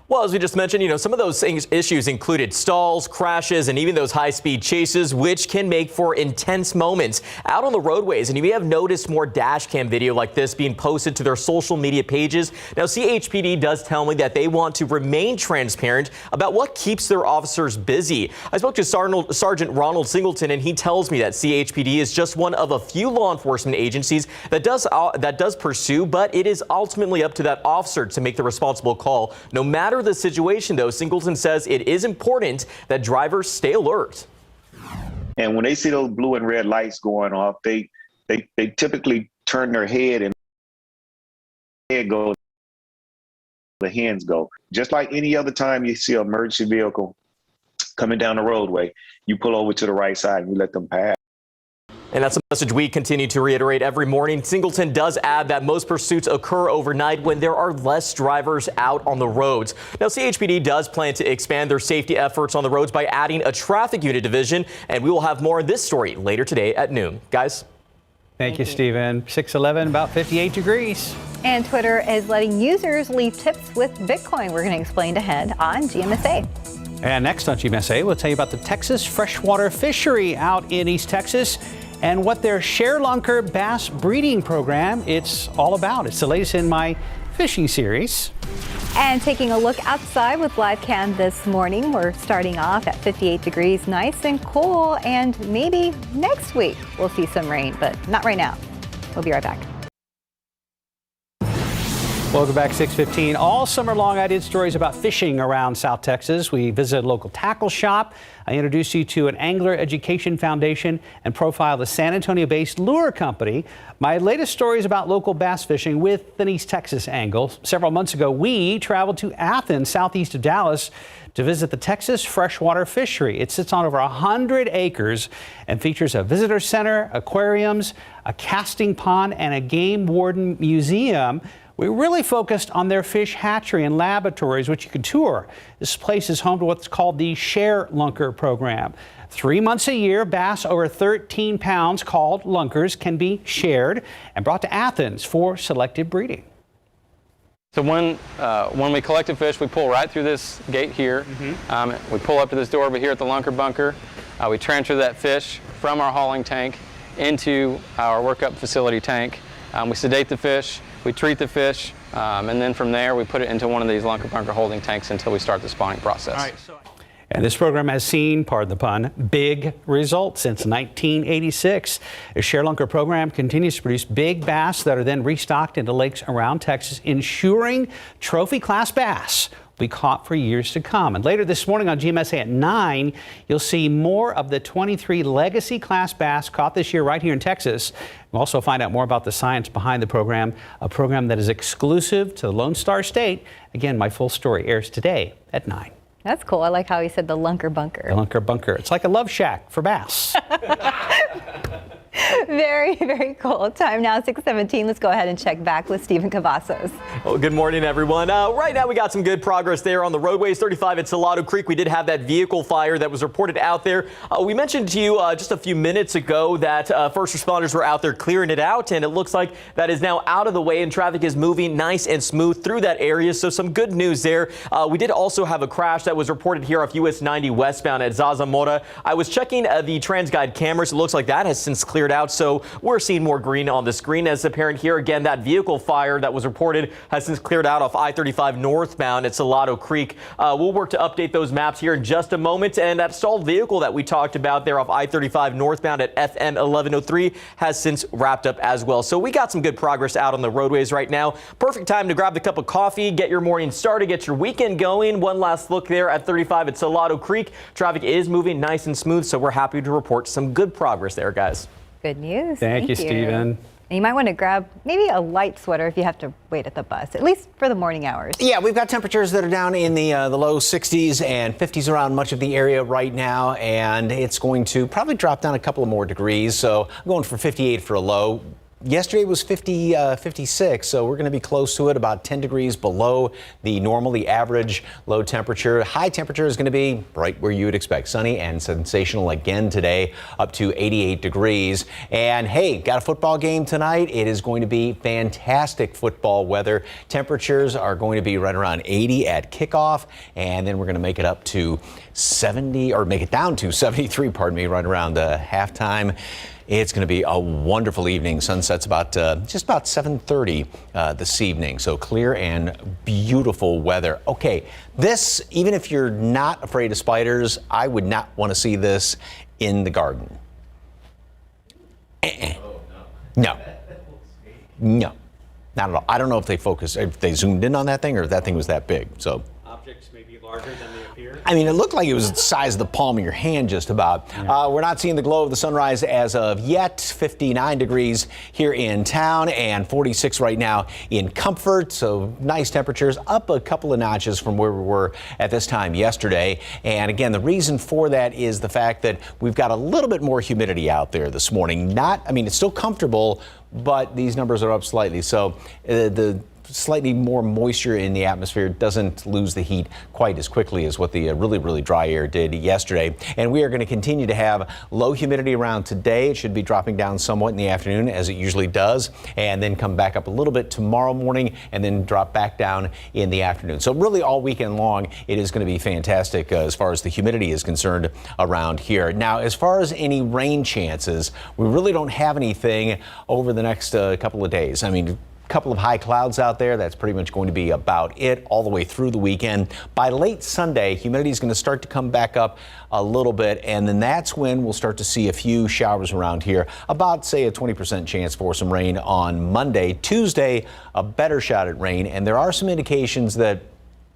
Well, as we just mentioned, some of those issues included stalls, crashes, and even those high-speed chases, which can make for intense moments out on the roadways. And you may have noticed more dash cam video like this being posted to their social media pages. Now, CHPD does tell me that they want to remain transparent about what keeps their officers busy. I spoke to Sergeant Ronald Singleton, and he tells me that CHPD is just one of a few law enforcement agencies that does pursue, but it is ultimately up to that officer to make the responsible call. No matter the situation, though, Singleton says it is important that drivers stay alert. And when they see those blue and red lights going off, they typically turn their head and the hands go. Just like any other time you see an emergency vehicle coming down the roadway, you pull over to the right side and you let them pass. And that's a message we continue to reiterate every morning. Singleton does add that most pursuits occur overnight when there are less drivers out on the roads. Now, CHPD does plan to expand their safety efforts on the roads by adding a traffic unit division, and we will have more on this story later today at noon. Guys? Thank you, Stephen. 6:11, about 58 degrees. And Twitter is letting users leave tips with Bitcoin. We're going to explain ahead on GMSA. And next on GMSA, we'll tell you about the Texas freshwater fishery out in East Texas and what their Scherlunker bass breeding program it's all about. It's the latest in my fishing series. And taking a look outside with live cam this morning, we're starting off at 58 degrees, nice and cool, and maybe next week we'll see some rain, but not right now. We'll be right back. Welcome back, 6:15. All summer long, I did stories about fishing around South Texas. We visited a local tackle shop. I introduced you to an angler education foundation and profiled the San Antonio-based lure company. My latest story is about local bass fishing with an East Texas angle. Several months ago, we traveled to Athens, southeast of Dallas, to visit the Texas Freshwater Fishery. It sits on over 100 acres and features a visitor center, aquariums, a casting pond, and a game warden museum. We really focused on their fish hatchery and laboratories, which you can tour. This place is home to what's called the Scherlunker program. 3 months a year, bass over 13 pounds called lunkers can be shared and brought to Athens for selective breeding. So when we collect a fish, we pull right through this gate here. We pull up to this door over here at the lunker bunker. We transfer that fish from our hauling tank into our workup facility tank. We sedate the fish. We treat the fish, and then from there we put it into one of these lunker bunker holding tanks until we start the spawning process. And this program has seen, pardon the pun, big results since 1986. The Scherlunker program continues to produce big bass that are then restocked into lakes around Texas, ensuring trophy class bass will be caught for years to come. And later this morning on GMSA at 9, you'll see more of the 23 legacy class bass caught this year right here in Texas. We'll also find out more about the science behind the program, a program that is exclusive to the Lone Star State. Again, my full story airs today at 9. That's cool. I like how he said the lunker bunker. The lunker bunker. It's like a love shack for bass. Very, very cool. Time now, 6:17. Let's go ahead and check back with Stephen Cavazos. Well, good morning, everyone. Right now, we got some good progress there on the roadways 35 at Salado Creek. We did have that vehicle fire that was reported out there. We mentioned to you just a few minutes ago that first responders were out there clearing it out, and it looks like that is now out of the way and traffic is moving nice and smooth through that area. So some good news there. We did also have a crash that was reported here off US 90 westbound at Zazamora. I was checking the TransGuide cameras. It looks like that has since cleared out. So we're seeing more green on the screen as apparent here. Again, that vehicle fire that was reported has since cleared out off I-35 northbound at Salado Creek. We'll work to update those maps here in just a moment. And that stalled vehicle that we talked about there off I-35 northbound at FM 1103 has since wrapped up as well. So we got some good progress out on the roadways right now. Perfect time to grab the cup of coffee, get your morning started, get your weekend going. One last look there at 35 at Salado Creek. Traffic is moving nice and smooth, so we're happy to report some good progress there, guys. Good news. Thank you, Stephen. And you might want to grab maybe a light sweater if you have to wait at the bus, at least for the morning hours. Yeah, we've got temperatures that are down in the low 60s and 50s around much of the area right now, and it's going to probably drop down a couple of more degrees. So I'm going for 58 for a low. Yesterday was 56, so we're going to be close to it, about 10 degrees below the normally average low temperature. High temperature is going to be right where you would expect. Sunny and sensational again today, up to 88 degrees. And hey, got a football game tonight. It is going to be fantastic football weather. Temperatures are going to be right around 80 at kickoff, and then we're going to make it up to 70, or make it down to 73, pardon me, right around halftime. It's going to be a wonderful evening. Sunset's about just about 7:30 this evening. So clear and beautiful weather. Okay, this, even if you're not afraid of spiders, I would not want to see this in the garden. No, not at all. I don't know if they zoomed in on that thing or if that thing was that big. So objects may be larger than they appear. I mean, it looked like it was the size of the palm of your hand, just about. Yeah. We're not seeing the glow of the sunrise as of yet. 59 degrees here in town and 46 right now in Comfort. So nice temperatures, up a couple of notches from where we were at this time yesterday. And again, the reason for that is the fact that we've got a little bit more humidity out there this morning. It's still comfortable, but these numbers are up slightly. So the slightly more moisture in the atmosphere doesn't lose the heat quite as quickly as what the really, really dry air did yesterday. And we are going to continue to have low humidity around today. It should be dropping down somewhat in the afternoon, as it usually does, and then come back up a little bit tomorrow morning and then drop back down in the afternoon. So really all weekend long, it is going to be fantastic as far as the humidity is concerned around here. Now, as far as any rain chances, we really don't have anything over the next couple of days. I mean, couple of high clouds out there. That's pretty much going to be about it all the way through the weekend. By late Sunday, humidity is going to start to come back up a little bit, and then that's when we'll start to see a few showers around here. About, say, a 20% chance for some rain on Monday. Tuesday, a better shot at rain, and there are some indications that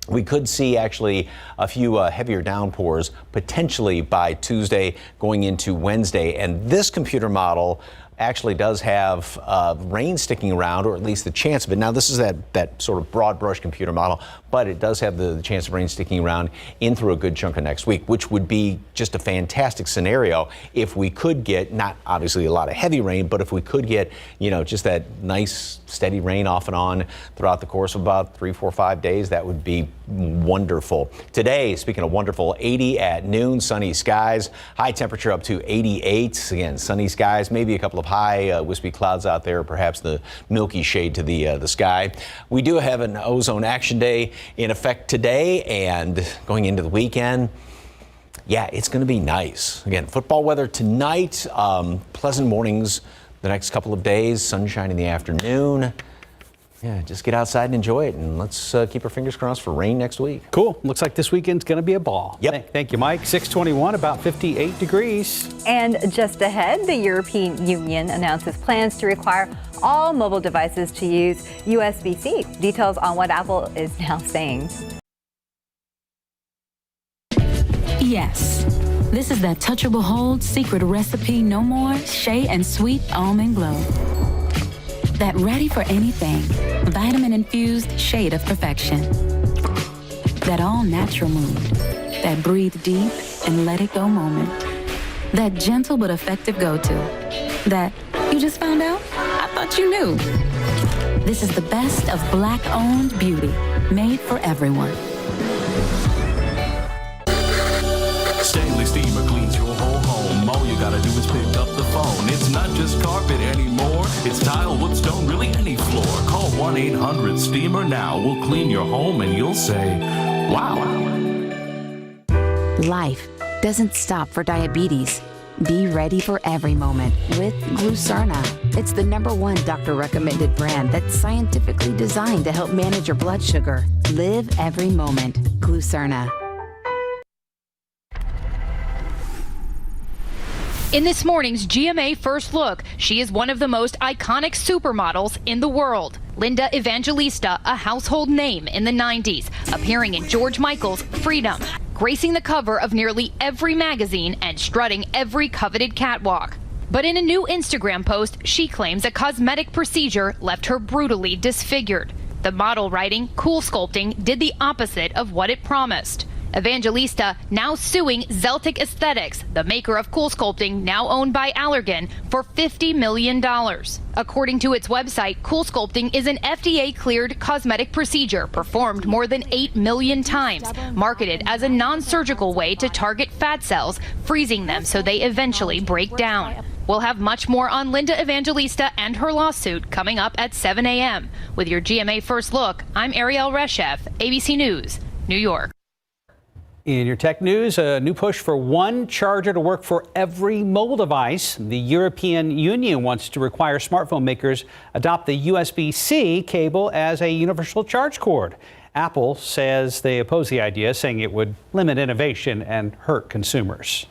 we could see actually a few heavier downpours potentially by Tuesday going into Wednesday. And this computer model actually does have rain sticking around, or at least the chance of it. Now, this is that sort of broad brush computer model, but it does have the chance of rain sticking around in through a good chunk of next week, which would be just a fantastic scenario if we could get, not obviously a lot of heavy rain, but if we could get, you know, just that nice steady rain off and on throughout the course of about 3, 4, 5 days. That would be wonderful. Today, speaking of wonderful, 80 at noon, sunny skies, high temperature up to 88. Again, sunny skies, maybe a couple of high wispy clouds out there, perhaps the milky shade to the sky. We do have an ozone action day in effect today, and going into the weekend, yeah, it's going to be nice. Again, football weather tonight, pleasant mornings the next couple of days, sunshine in the afternoon. Yeah, just get outside and enjoy it, and let's keep our fingers crossed for rain next week. Cool. Looks like this weekend's going to be a ball. Yep. Thank you, Mike. 621, about 58 degrees. And just ahead, the European Union announces plans to require all mobile devices to use USB-C. Details on what Apple is now saying. Yes. This is that touchable hold secret recipe no more shea and sweet almond glow. That ready for anything, vitamin-infused shade of perfection. That all-natural mood, that breathe deep and let it go moment. That gentle but effective go-to. That, you just found out? I thought you knew. This is the best of Black-owned beauty, made for everyone. Stanley Steamer cleans your whole home. All you gotta do is pick up the phone. It's not just carpet anymore. It's tile, wood, stone, really any floor. Call 1-800-STEAMER now. We'll clean your home and you'll say, wow. Life doesn't stop for diabetes. Be ready for every moment with Glucerna. It's the #1 doctor-recommended brand that's scientifically designed to help manage your blood sugar. Live every moment. Glucerna. In this morning's GMA First Look, she is one of the most iconic supermodels in the world. Linda Evangelista, a household name in the 90s, appearing in George Michael's Freedom, gracing the cover of nearly every magazine and strutting every coveted catwalk. But in a new Instagram post, she claims a cosmetic procedure left her brutally disfigured. The model writing, "Cool Sculpting," did the opposite of what it promised. Evangelista now suing Zeltic Aesthetics, the maker of Cool Sculpting, now owned by Allergan, for $50 million. According to its website, Cool Sculpting is an FDA-cleared cosmetic procedure performed more than 8 million times, marketed as a non-surgical way to target fat cells, freezing them so they eventually break down. We'll have much more on Linda Evangelista and her lawsuit coming up at 7 a.m. With your GMA First Look, I'm Ariel Reshef, ABC News, New York. In your tech news, a new push for one charger to work for every mobile device. The European Union wants to require smartphone makers adopt the USB-C cable as a universal charge cord. Apple says they oppose the idea, saying it would limit innovation and hurt consumers.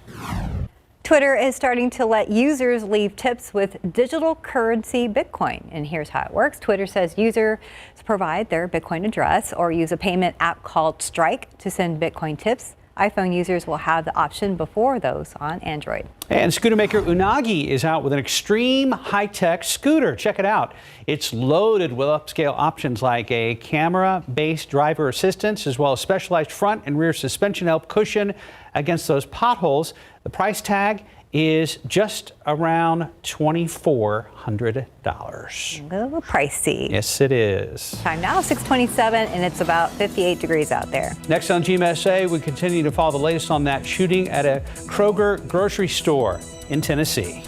Twitter is starting to let users leave tips with digital currency Bitcoin. And here's how it works. Twitter says users provide their Bitcoin address or use a payment app called Strike to send Bitcoin tips. iPhone users will have the option before those on Android. And scooter maker Unagi is out with an extreme high-tech scooter. Check it out. It's loaded with upscale options like a camera-based driver assistance, as well as specialized front and rear suspension help cushion against those potholes. The price tag is just around $2,400. A little pricey. Yes, it is. Time now, 6:27, and it's about 58 degrees out there. Next on GMSA, we continue to follow the latest on that shooting at a Kroger grocery store in Tennessee.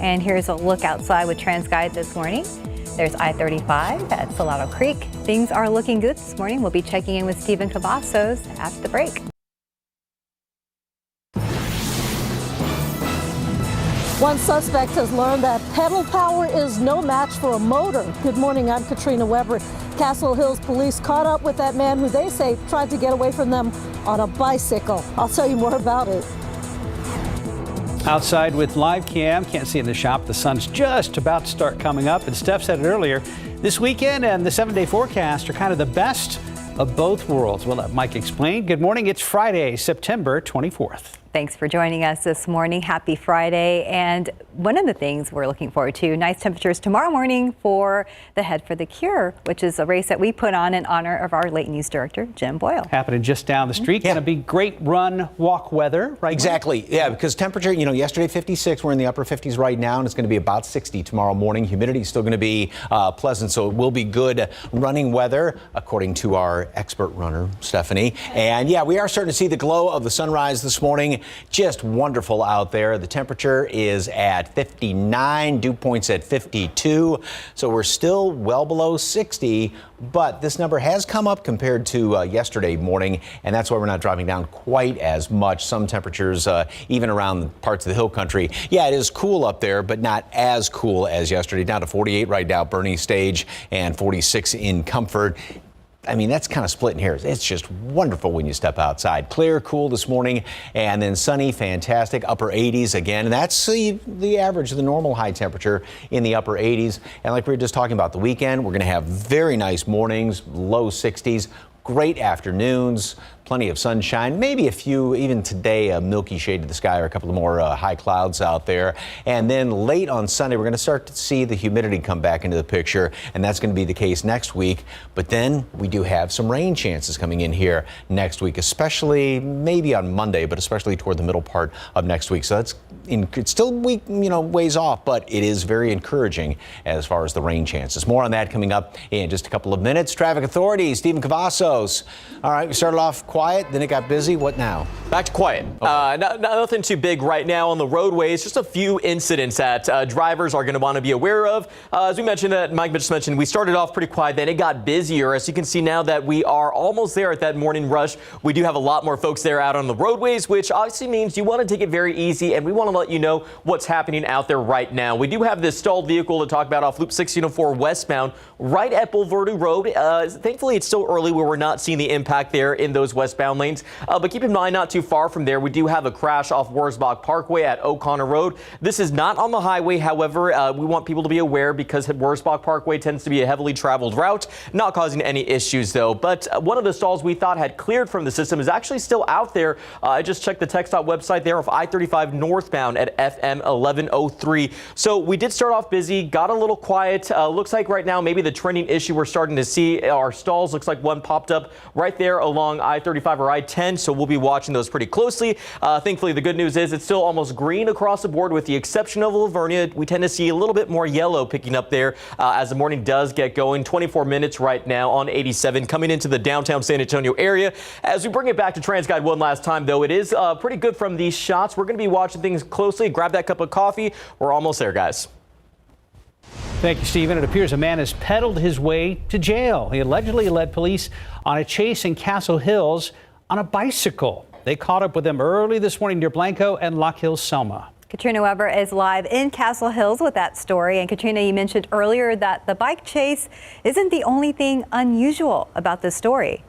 And here's a look outside with TransGuide this morning. There's I-35 at Salado Creek. Things are looking good this morning. We'll be checking in with Stephen Cavazos after the break. One suspect has learned that pedal power is no match for a motor. Good morning, I'm Katrina Weber. Castle Hills police caught up with that man who they say tried to get away from them on a bicycle. I'll tell you more about it. Outside with live cam, can't see in the shop. The sun's just about to start coming up. And Steph said it earlier, this weekend and the 7-day forecast are kind of the best of both worlds. We'll let Mike explain. Good morning. It's Friday, September 24th. Thanks for joining us this morning. Happy Friday. And one of the things we're looking forward to, nice temperatures tomorrow morning for the Head for the Cure, which is a race that we put on in honor of our late news director, Jim Boyle. Happening just down the street. Going to be great run, walk weather, right? Exactly. Yeah, because temperature, yesterday 56, we're in the upper 50s right now, and it's going to be about 60 tomorrow morning. Humidity is still going to be pleasant, so it will be good running weather, according to our expert runner, Stephanie. And yeah, we are starting to see the glow of the sunrise this morning. Just wonderful out there. The temperature is at 59, dew point's at 52, so we're still well below 60, but this number has come up compared to yesterday morning, and that's why we're not driving down quite as much. Some temperatures, even around parts of the hill country. Yeah, it is cool up there, but not as cool as yesterday. Down to 48 right now, Bernie Stage, and 46 in Comfort. I mean, that's kind of splitting hairs. It's just wonderful when you step outside. Clear, cool this morning, and then sunny, fantastic, upper 80s again. And that's the average of the normal high temperature in the upper 80s. And like we were just talking about, the weekend, we're going to have very nice mornings, low 60s, great afternoons, plenty of sunshine, maybe a few, even today, a milky shade to the sky or a couple of more high clouds out there. And then late on Sunday, we're going to start to see the humidity come back into the picture, and that's going to be the case next week. But then we do have some rain chances coming in here next week, especially maybe on Monday, but especially toward the middle part of next week. So it's still ways off, but it is very encouraging as far as the rain chances. More on that coming up in just a couple of minutes. Traffic authorities, Stephen Cavazos. All right, we started off quiet, then it got busy. What now? Back to quiet. Okay. Nothing too big right now on the roadways. Just a few incidents that drivers are going to want to be aware of. As we mentioned, that Mike just mentioned, we started off pretty quiet, then it got busier. As you can see now that we are almost there at that morning rush, we do have a lot more folks there out on the roadways, which obviously means you want to take it very easy, and we want to let you know what's happening out there right now. We do have this stalled vehicle to talk about off Loop 1604 westbound, right at Boulevardu Road. Thankfully, it's still early where we're not seeing the impact there in those westbound lanes. But keep in mind, not too far from there, we do have a crash off Wurzbach Parkway at O'Connor Road. This is not on the highway. However, we want people to be aware because Wurzbach Parkway tends to be a heavily traveled route, not causing any issues though. But one of the stalls we thought had cleared from the system is actually still out there. I just checked the TxDOT website there of I-35 northbound at FM 1103. So we did start off busy, got a little quiet. Looks like right now maybe the trending issue we're starting to see our stalls. Looks like one popped up right there along I-35 or I-10. So we'll be watching those pretty closely. Thankfully, the good news is it's still almost green across the board with the exception of Livonia. We tend to see a little bit more yellow picking up there as the morning does get going. 24 minutes right now on 87 coming into the downtown San Antonio area. As we bring it back to TransGuide one last time, though, it is pretty good from these shots. We're going to be watching things closely. Grab that cup of coffee. We're almost there, guys. Thank you, Stephen. It appears a man has peddled his way to jail. He allegedly led police on a chase in Castle Hills on a bicycle. They caught up with him early this morning near Blanco and Lock Hill, Selma. Katrina Weber is live in Castle Hills with that story. And Katrina, you mentioned earlier that the bike chase isn't the only thing unusual about this story.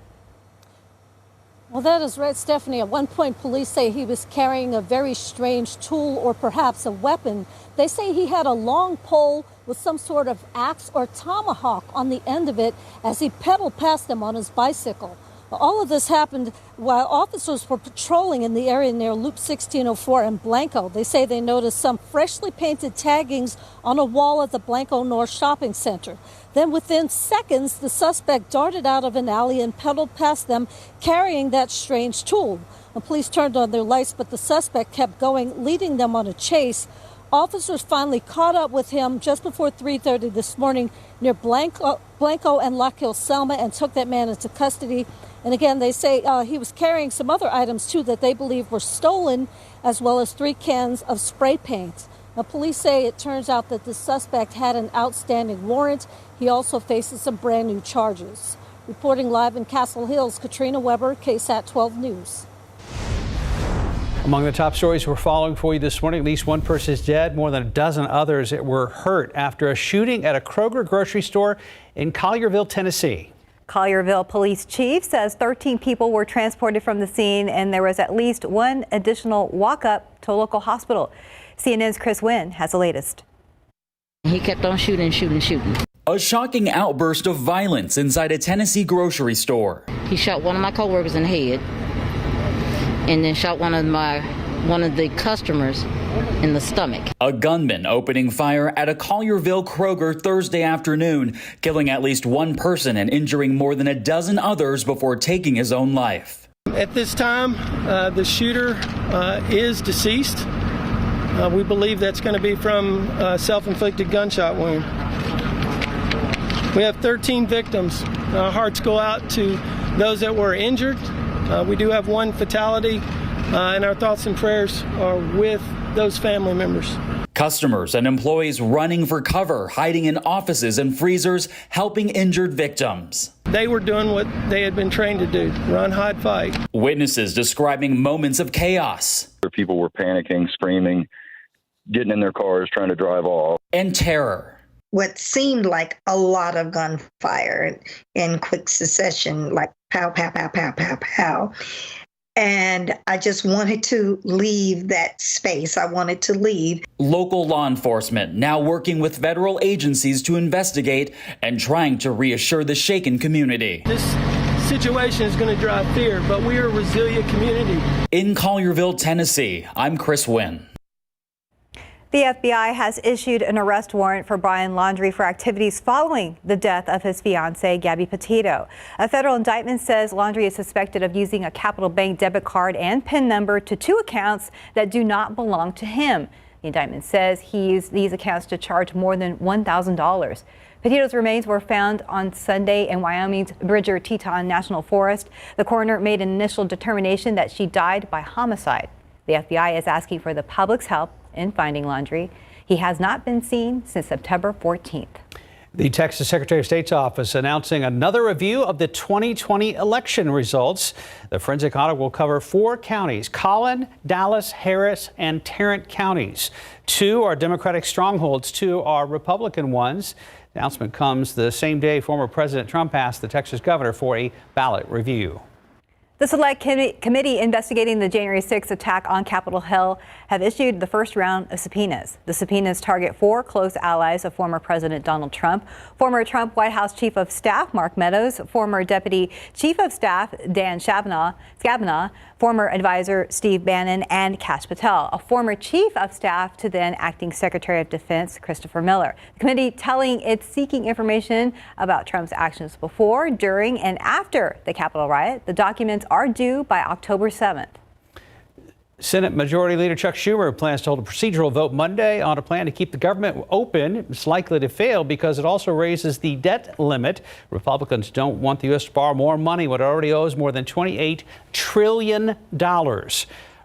Well, that is right, Stephanie. At one point, police say he was carrying a very strange tool or perhaps a weapon. They say he had a long pole with some sort of axe or tomahawk on the end of it as he pedaled past them on his bicycle. All of this happened while officers were patrolling in the area near Loop 1604 in Blanco. They say they noticed some freshly painted taggings on a wall at the Blanco North Shopping Center. Then within seconds, the suspect darted out of an alley and pedaled past them carrying that strange tool. The police turned on their lights, but the suspect kept going, leading them on a chase. Officers finally caught up with him just before 3:30 this morning near Blanco and Lock Hill Selma and took that man into custody. And again, they say he was carrying some other items, too, that they believe were stolen, as well as 3 cans of spray paint. Now, police say it turns out that the suspect had an outstanding warrant. He also faces some brand new charges. Reporting live in Castle Hills, Katrina Weber, KSAT 12 News. Among the top stories we're following for you this morning, at least one person is dead. More than a dozen others were hurt after a shooting at a Kroger grocery store in Collierville, Tennessee. Collierville police chief says 13 people were transported from the scene and there was at least one additional walk-up to a local hospital. CNN's Chris Wynn has the latest. He kept on shooting. A shocking outburst of violence inside a Tennessee grocery store. He shot one of my coworkers in the head and then shot one of the customers in the stomach. A gunman opening fire at a Collierville Kroger Thursday afternoon, killing at least one person and injuring more than a dozen others before taking his own life. At this time, the shooter is deceased. We believe that's going to be from a self-inflicted gunshot wound. We have 13 victims. Our hearts go out to those that were injured. We do have one fatality, and our thoughts and prayers are with those family members. Customers and employees running for cover, hiding in offices and freezers, helping injured victims. They were doing what they had been trained to do, run, hide, fight. Witnesses describing moments of chaos. People were panicking, screaming, getting in their cars, trying to drive off. And terror. What seemed like a lot of gunfire in quick succession, like pow, pow, pow, pow, pow, pow. And I just wanted to leave that space. I wanted to leave. Local law enforcement now working with federal agencies to investigate and trying to reassure the shaken community. This situation is going to drive fear, but we are a resilient community. In Collierville, Tennessee, I'm Chris Wynn. The FBI has issued an arrest warrant for Brian Laundrie for activities following the death of his fiancée, Gabby Petito. A federal indictment says Laundrie is suspected of using a Capital Bank debit card and PIN number to 2 accounts that do not belong to him. The indictment says he used these accounts to charge more than $1,000. Petito's remains were found on Sunday in Wyoming's Bridger-Teton National Forest. The coroner made an initial determination that she died by homicide. The FBI is asking for the public's help in finding Laundrie. He has not been seen since September 14th. The Texas Secretary of State's office announcing another review of the 2020 election results. The forensic audit will cover 4 counties: Collin, Dallas, Harris, and Tarrant counties. 2 are Democratic strongholds, 2 are Republican ones. The announcement comes the same day former President Trump asked the Texas governor for a ballot review. The Select Committee investigating the January 6th attack on Capitol Hill have issued the first round of subpoenas. The subpoenas target 4 close allies of former President Donald Trump, former Trump White House Chief of Staff Mark Meadows, former Deputy Chief of Staff Dan Scavanaugh, former advisor Steve Bannon, and Kash Patel, a former Chief of Staff to then Acting Secretary of Defense Christopher Miller. The committee telling it's seeking information about Trump's actions before, during, and after the Capitol riot. The documents are due by October 7th. Senate Majority Leader Chuck Schumer plans to hold a procedural vote Monday on a plan to keep the government open. It's likely to fail because it also raises the debt limit. Republicans don't want the U.S. to borrow more money when it already owes more than $28 trillion.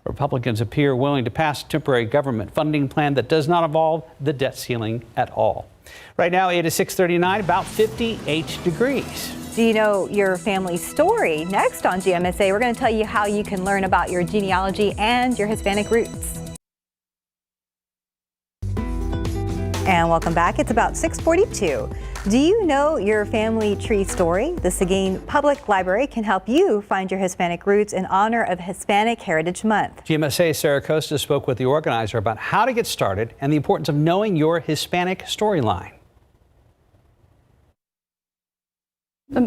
Republicans appear willing to pass a temporary government funding plan that does not involve the debt ceiling at all. Right now, it is 6:39, about 58 degrees. Do you know your family story? Next on GMSA, we're going to tell you how you can learn about your genealogy and your Hispanic roots. And welcome back. It's about 6:42. Do you know your family tree story? The Seguin Public Library can help you find your Hispanic roots in honor of Hispanic Heritage Month. GMSA's Sarah Costa spoke with the organizer about how to get started and the importance of knowing your Hispanic storyline.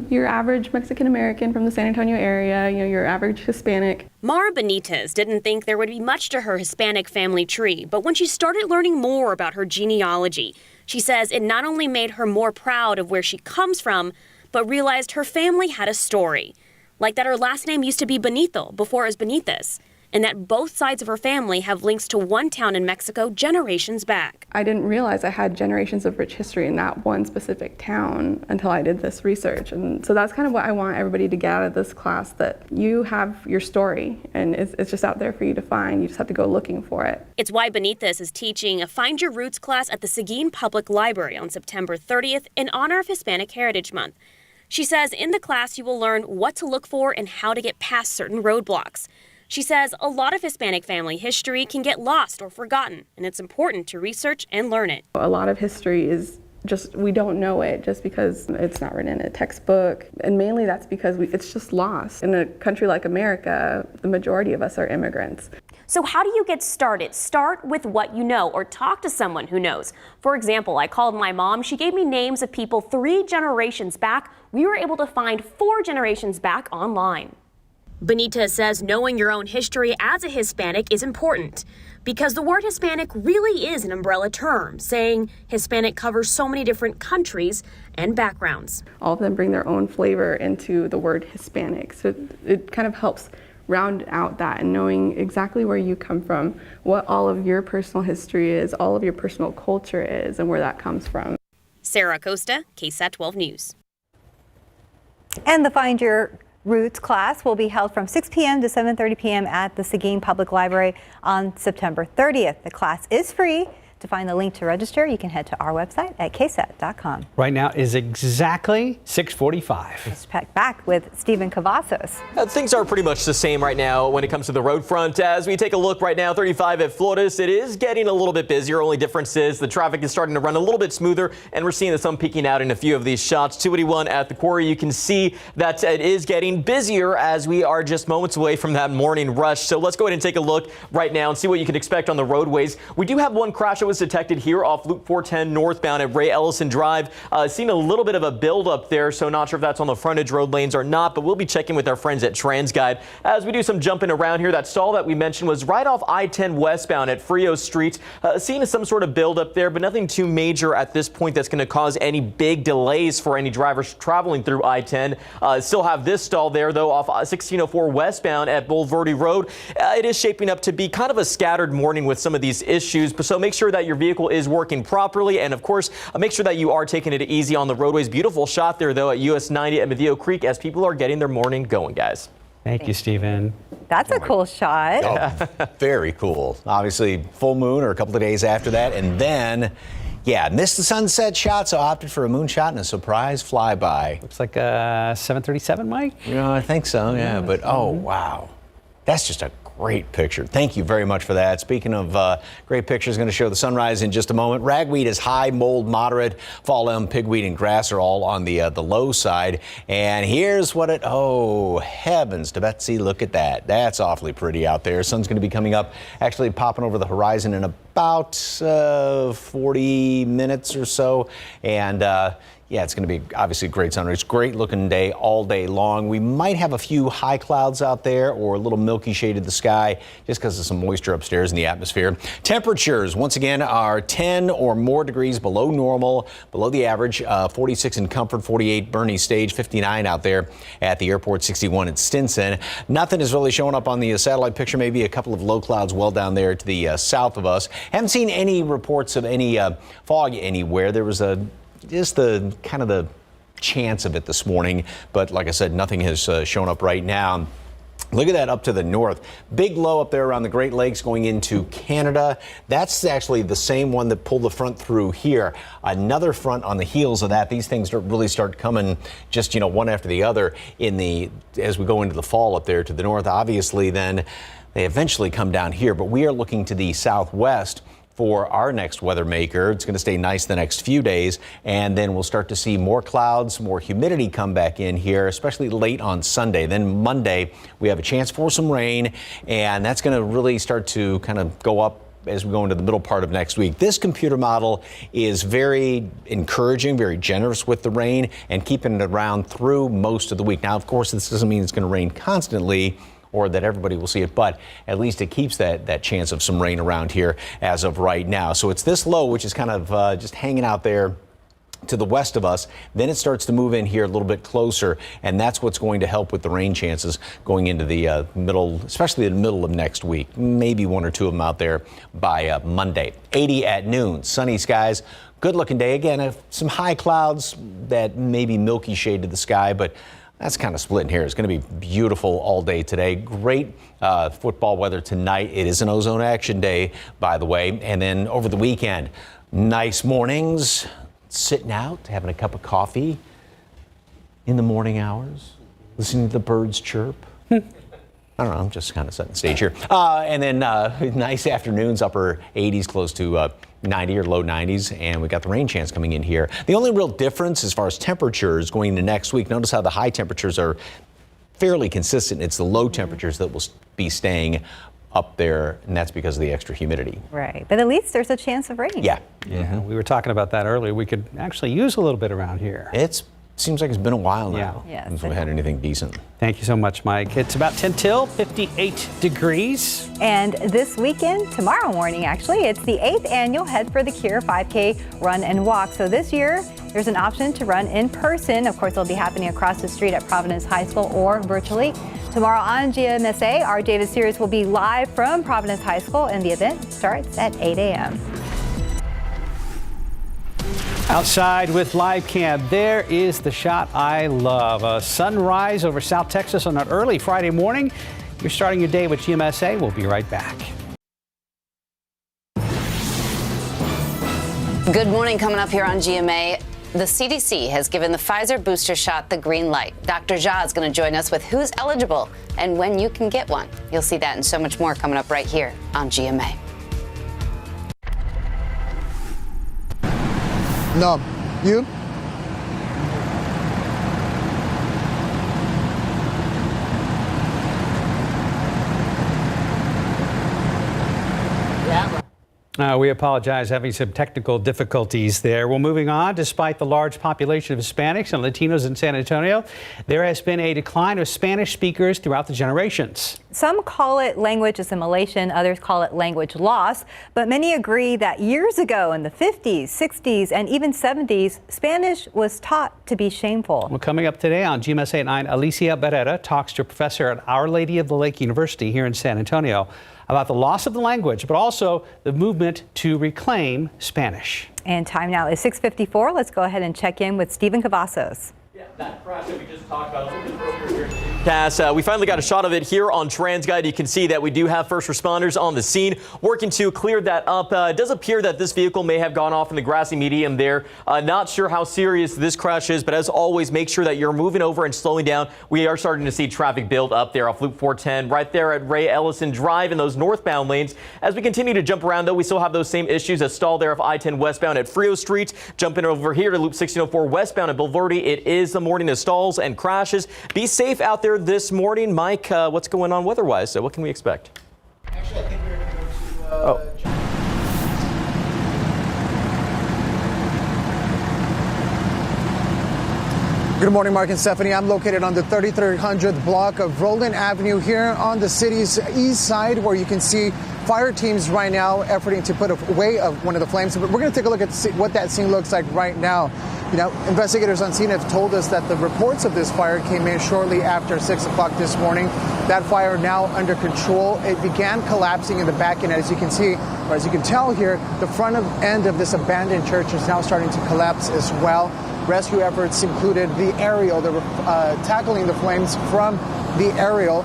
Your average Mexican-American from the San Antonio area, your average Hispanic. Mara Benitez didn't think there would be much to her Hispanic family tree, but when she started learning more about her genealogy, she says it not only made her more proud of where she comes from, but realized her family had a story. like that her last name used to be Benito before it was Benitez, and that both sides of her family have links to one town in Mexico generations back. I didn't realize I had generations of rich history in that one specific town until I did this research. And so that's kind of what I want everybody to get out of this class, that you have your story and it's just out there for you to find. You just have to go looking for it. It's why Benitez is teaching a Find Your Roots class at the Seguin Public Library on September 30th in honor of Hispanic Heritage Month. She says in the class you will learn what to look for and how to get past certain roadblocks. She says a lot of Hispanic family history can get lost or forgotten, and it's important to research and learn it. A lot of history is just, we don't know it just because it's not written in a textbook. And mainly that's because it's just lost. In a country like America, the majority of us are immigrants. So how do you get started? Start with what you know or talk to someone who knows. For example, I called my mom. She gave me names of people 3 generations back. We were able to find 4 generations back online. Benitez says knowing your own history as a Hispanic is important because the word Hispanic really is an umbrella term, saying Hispanic covers so many different countries and backgrounds. All of them bring their own flavor into the word Hispanic, so it kind of helps round out that, and knowing exactly where you come from, what all of your personal history is, all of your personal culture is, and where that comes from. Sarah Acosta, KSAT 12 News. And the Find Your Roots class will be held from 6 p.m. to 7:30 p.m. at the Seguin Public Library on September 30th. The class is free. To find the link to register, you can head to our website at ksat.com. Right now is exactly 6:45. Let's check back with Stephen Cavazos. Things are pretty much the same right now when it comes to the road front. As we take a look right now, 35 at Flores, it is getting a little bit busier. Only difference is the traffic is starting to run a little bit smoother, and we're seeing the sun peeking out in a few of these shots. 281 at the quarry, you can see that it is getting busier as we are just moments away from that morning rush. So let's go ahead and take a look right now and see what you can expect on the roadways. We do have one crash that was detected here off Loop 410 northbound at Ray Ellison Drive. Seen a little bit of a buildup there, so not sure if that's on the frontage road lanes or not, but we'll be checking with our friends at TransGuide as we do some jumping around here. That stall that we mentioned was right off I-10 westbound at Frio Street. Seeing some sort of buildup there, but nothing too major at this point that's going to cause any big delays for any drivers traveling through I-10. Still have this stall there, though, off 1604 westbound at Bulverde Road. It is shaping up to be kind of a scattered morning with some of these issues, so make sure that your vehicle is working properly, and of course make sure that you are taking it easy on the roadways. Beautiful shot there though at US 90 at Medeo Creek as people are getting their morning going, guys. Thank you, Stephen. That's a cool shot. Oh, very cool. Obviously full moon or a couple of days after that, and then missed the sunset shot, so opted for a moonshot and a surprise flyby. Looks like a 737, Mike? Yeah, I think so, yeah. But oh wow, that's just a great picture. Thank you very much for that. Speaking of great pictures, going to show the sunrise in just a moment. Ragweed is high, mold moderate, fall elm, pigweed, and grass are all on the low side. And here's what it, oh heavens to Betsy, look at that. That's awfully pretty out there. Sun's going to be coming up, actually popping over the horizon in about 40 minutes or so. And it's going to be obviously a great sunrise. Great looking day all day long. We might have a few high clouds out there or a little milky shade of the sky just because of some moisture upstairs in the atmosphere. Temperatures, once again, are 10 or more degrees below normal, below the average. 46 in Comfort, 48 Bernie Stage, 59 out there at the airport, 61 at Stinson. Nothing is really showing up on the satellite picture. Maybe a couple of low clouds well down there to the south of us. Haven't seen any reports of any fog anywhere. There was just the kind of the chance of it this morning, but like I said, nothing has shown up right now. Look at that up to the north. Big low up there around the Great Lakes going into Canada. That's actually the same one that pulled the front through here. Another front on the heels of that. These things really start coming just, one after the other as we go into the fall up there to the north. Obviously, then they eventually come down here, but we are looking to the southwest for our next weather maker. It's going to stay nice the next few days, and then we'll start to see more clouds, more humidity come back in here, especially late on Sunday. Then Monday, we have a chance for some rain, and that's going to really start to kind of go up as we go into the middle part of next week. This computer model is very encouraging, very generous with the rain, and keeping it around through most of the week. Now, of course, this doesn't mean it's going to rain constantly or that everybody will see it, but at least it keeps that chance of some rain around here as of right now. So it's this low, which is kind of just hanging out there to the west of us. Then it starts to move in here a little bit closer, and that's what's going to help with the rain chances going into the middle, especially the middle of next week. Maybe one or two of them out there by Monday. 80 at noon, sunny skies, good looking day. Again, some high clouds that may be milky shade to the sky, but that's kind of splitting here. It's going to be beautiful all day today. Great football weather tonight. It is an ozone action day, by the way. And then over the weekend, nice mornings. Sitting out, having a cup of coffee in the morning hours, listening to the birds chirp. I don't know, I'm just kind of setting the stage here. And then nice afternoons, upper 80s, close to 90 or low 90s, and we got the rain chance coming in here. The only real difference as far as temperatures going into next week, notice how the high temperatures are fairly consistent. It's the low temperatures that will be staying up there, and that's because of the extra humidity. Right, but at least there's a chance of rain. Yeah. We were talking about that earlier. We could actually use a little bit around here. It seems like it's been a while now since we had anything decent. Thank you so much, Mike. It's about 10 till, 58 degrees. And this weekend, tomorrow morning actually, it's the 8th annual Head for the Cure 5K run and walk. So this year, there's an option to run in person. Of course, it'll be happening across the street at Providence High School or virtually. Tomorrow on GMSA, our David Sears will be live from Providence High School, and the event starts at 8 a.m. Outside with live cam, there is the shot I love. A sunrise over South Texas on an early Friday morning. You're starting your day with GMSA. We'll be right back. Good morning. Coming up here on GMA. The CDC has given the Pfizer booster shot the green light. Dr. Jha is going to join us with who's eligible and when you can get one. You'll see that and so much more coming up right here on GMA. No. You? We apologize, having some technical difficulties there. Well, moving on, despite the large population of Hispanics and Latinos in San Antonio, there has been a decline of Spanish speakers throughout the generations. Some call it language assimilation, others call it language loss, but many agree that years ago in the 50s, 60s, and even 70s, Spanish was taught to be shameful. Well, coming up today on GMSA at 9, Alicia Barrera talks to a professor at Our Lady of the Lake University here in San Antonio about the loss of the language, but also the movement to reclaim Spanish. And time now is 6:54. Let's go ahead and check in with Stephen Cavazos. That crash that we just talked about a little bit earlier here. Cass, we finally got a shot of it here on TransGuide. You can see that we do have first responders on the scene working to clear that up. It does appear that this vehicle may have gone off in the grassy medium there. Not sure how serious this crash is, but as always, make sure that you're moving over and slowing down. We are starting to see traffic build up there off Loop 410, right there at Ray Ellison Drive in those northbound lanes. As we continue to jump around, though, we still have those same issues. A stall there of I-10 westbound at Frio Street. Jumping over here to Loop 1604 westbound at Bulverde. It is the morning of stalls and crashes. Be safe out there this morning. Mike, what's going on weather-wise? So what can we expect? Actually, I think we're going to go to... Good morning, Mark and Stephanie. I'm located on the 3300th block of Roland Avenue here on the city's east side, where you can see fire teams right now efforting to put away one of the flames. But we're going to take a look at what that scene looks like right now. You know, investigators on scene have told us that the reports of this fire came in shortly after 6 o'clock this morning. That fire now under control. It began collapsing in the back end. As you can see, or as you can tell here, the front end of this abandoned church is now starting to collapse as well. Rescue efforts included the aerial. They were tackling the flames from the aerial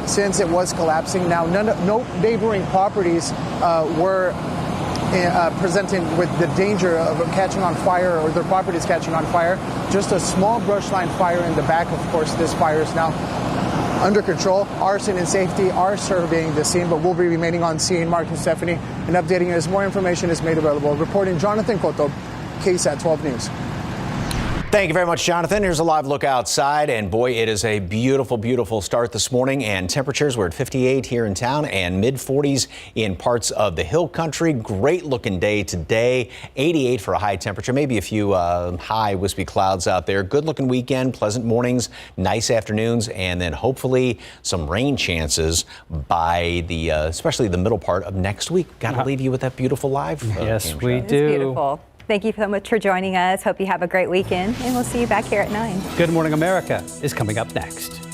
since it was collapsing. Now, no neighboring properties were presenting with the danger of catching on fire or their properties catching on fire. Just a small brush line fire in the back. Of course, this fire is now under control. Arson and safety are surveying the scene, but we'll be remaining on scene. Mark and Stephanie, and updating you as more information is made available. Reporting, Jonathan Cotto, KSAT 12 News. Thank you very much, Jonathan. Here's a live look outside, and boy, it is a beautiful, beautiful start this morning, and temperatures were at 58 here in town and mid-40s in parts of the hill country. Great looking day today. 88 for a high temperature, maybe a few high wispy clouds out there. Good looking weekend, pleasant mornings, nice afternoons, and then hopefully some rain chances by especially the middle part of next week. Got to leave you with that beautiful live. Yes, we It's do. beautiful. Thank you so much for joining us. Hope you have a great weekend, and we'll see you back here at 9. Good Morning America is coming up next.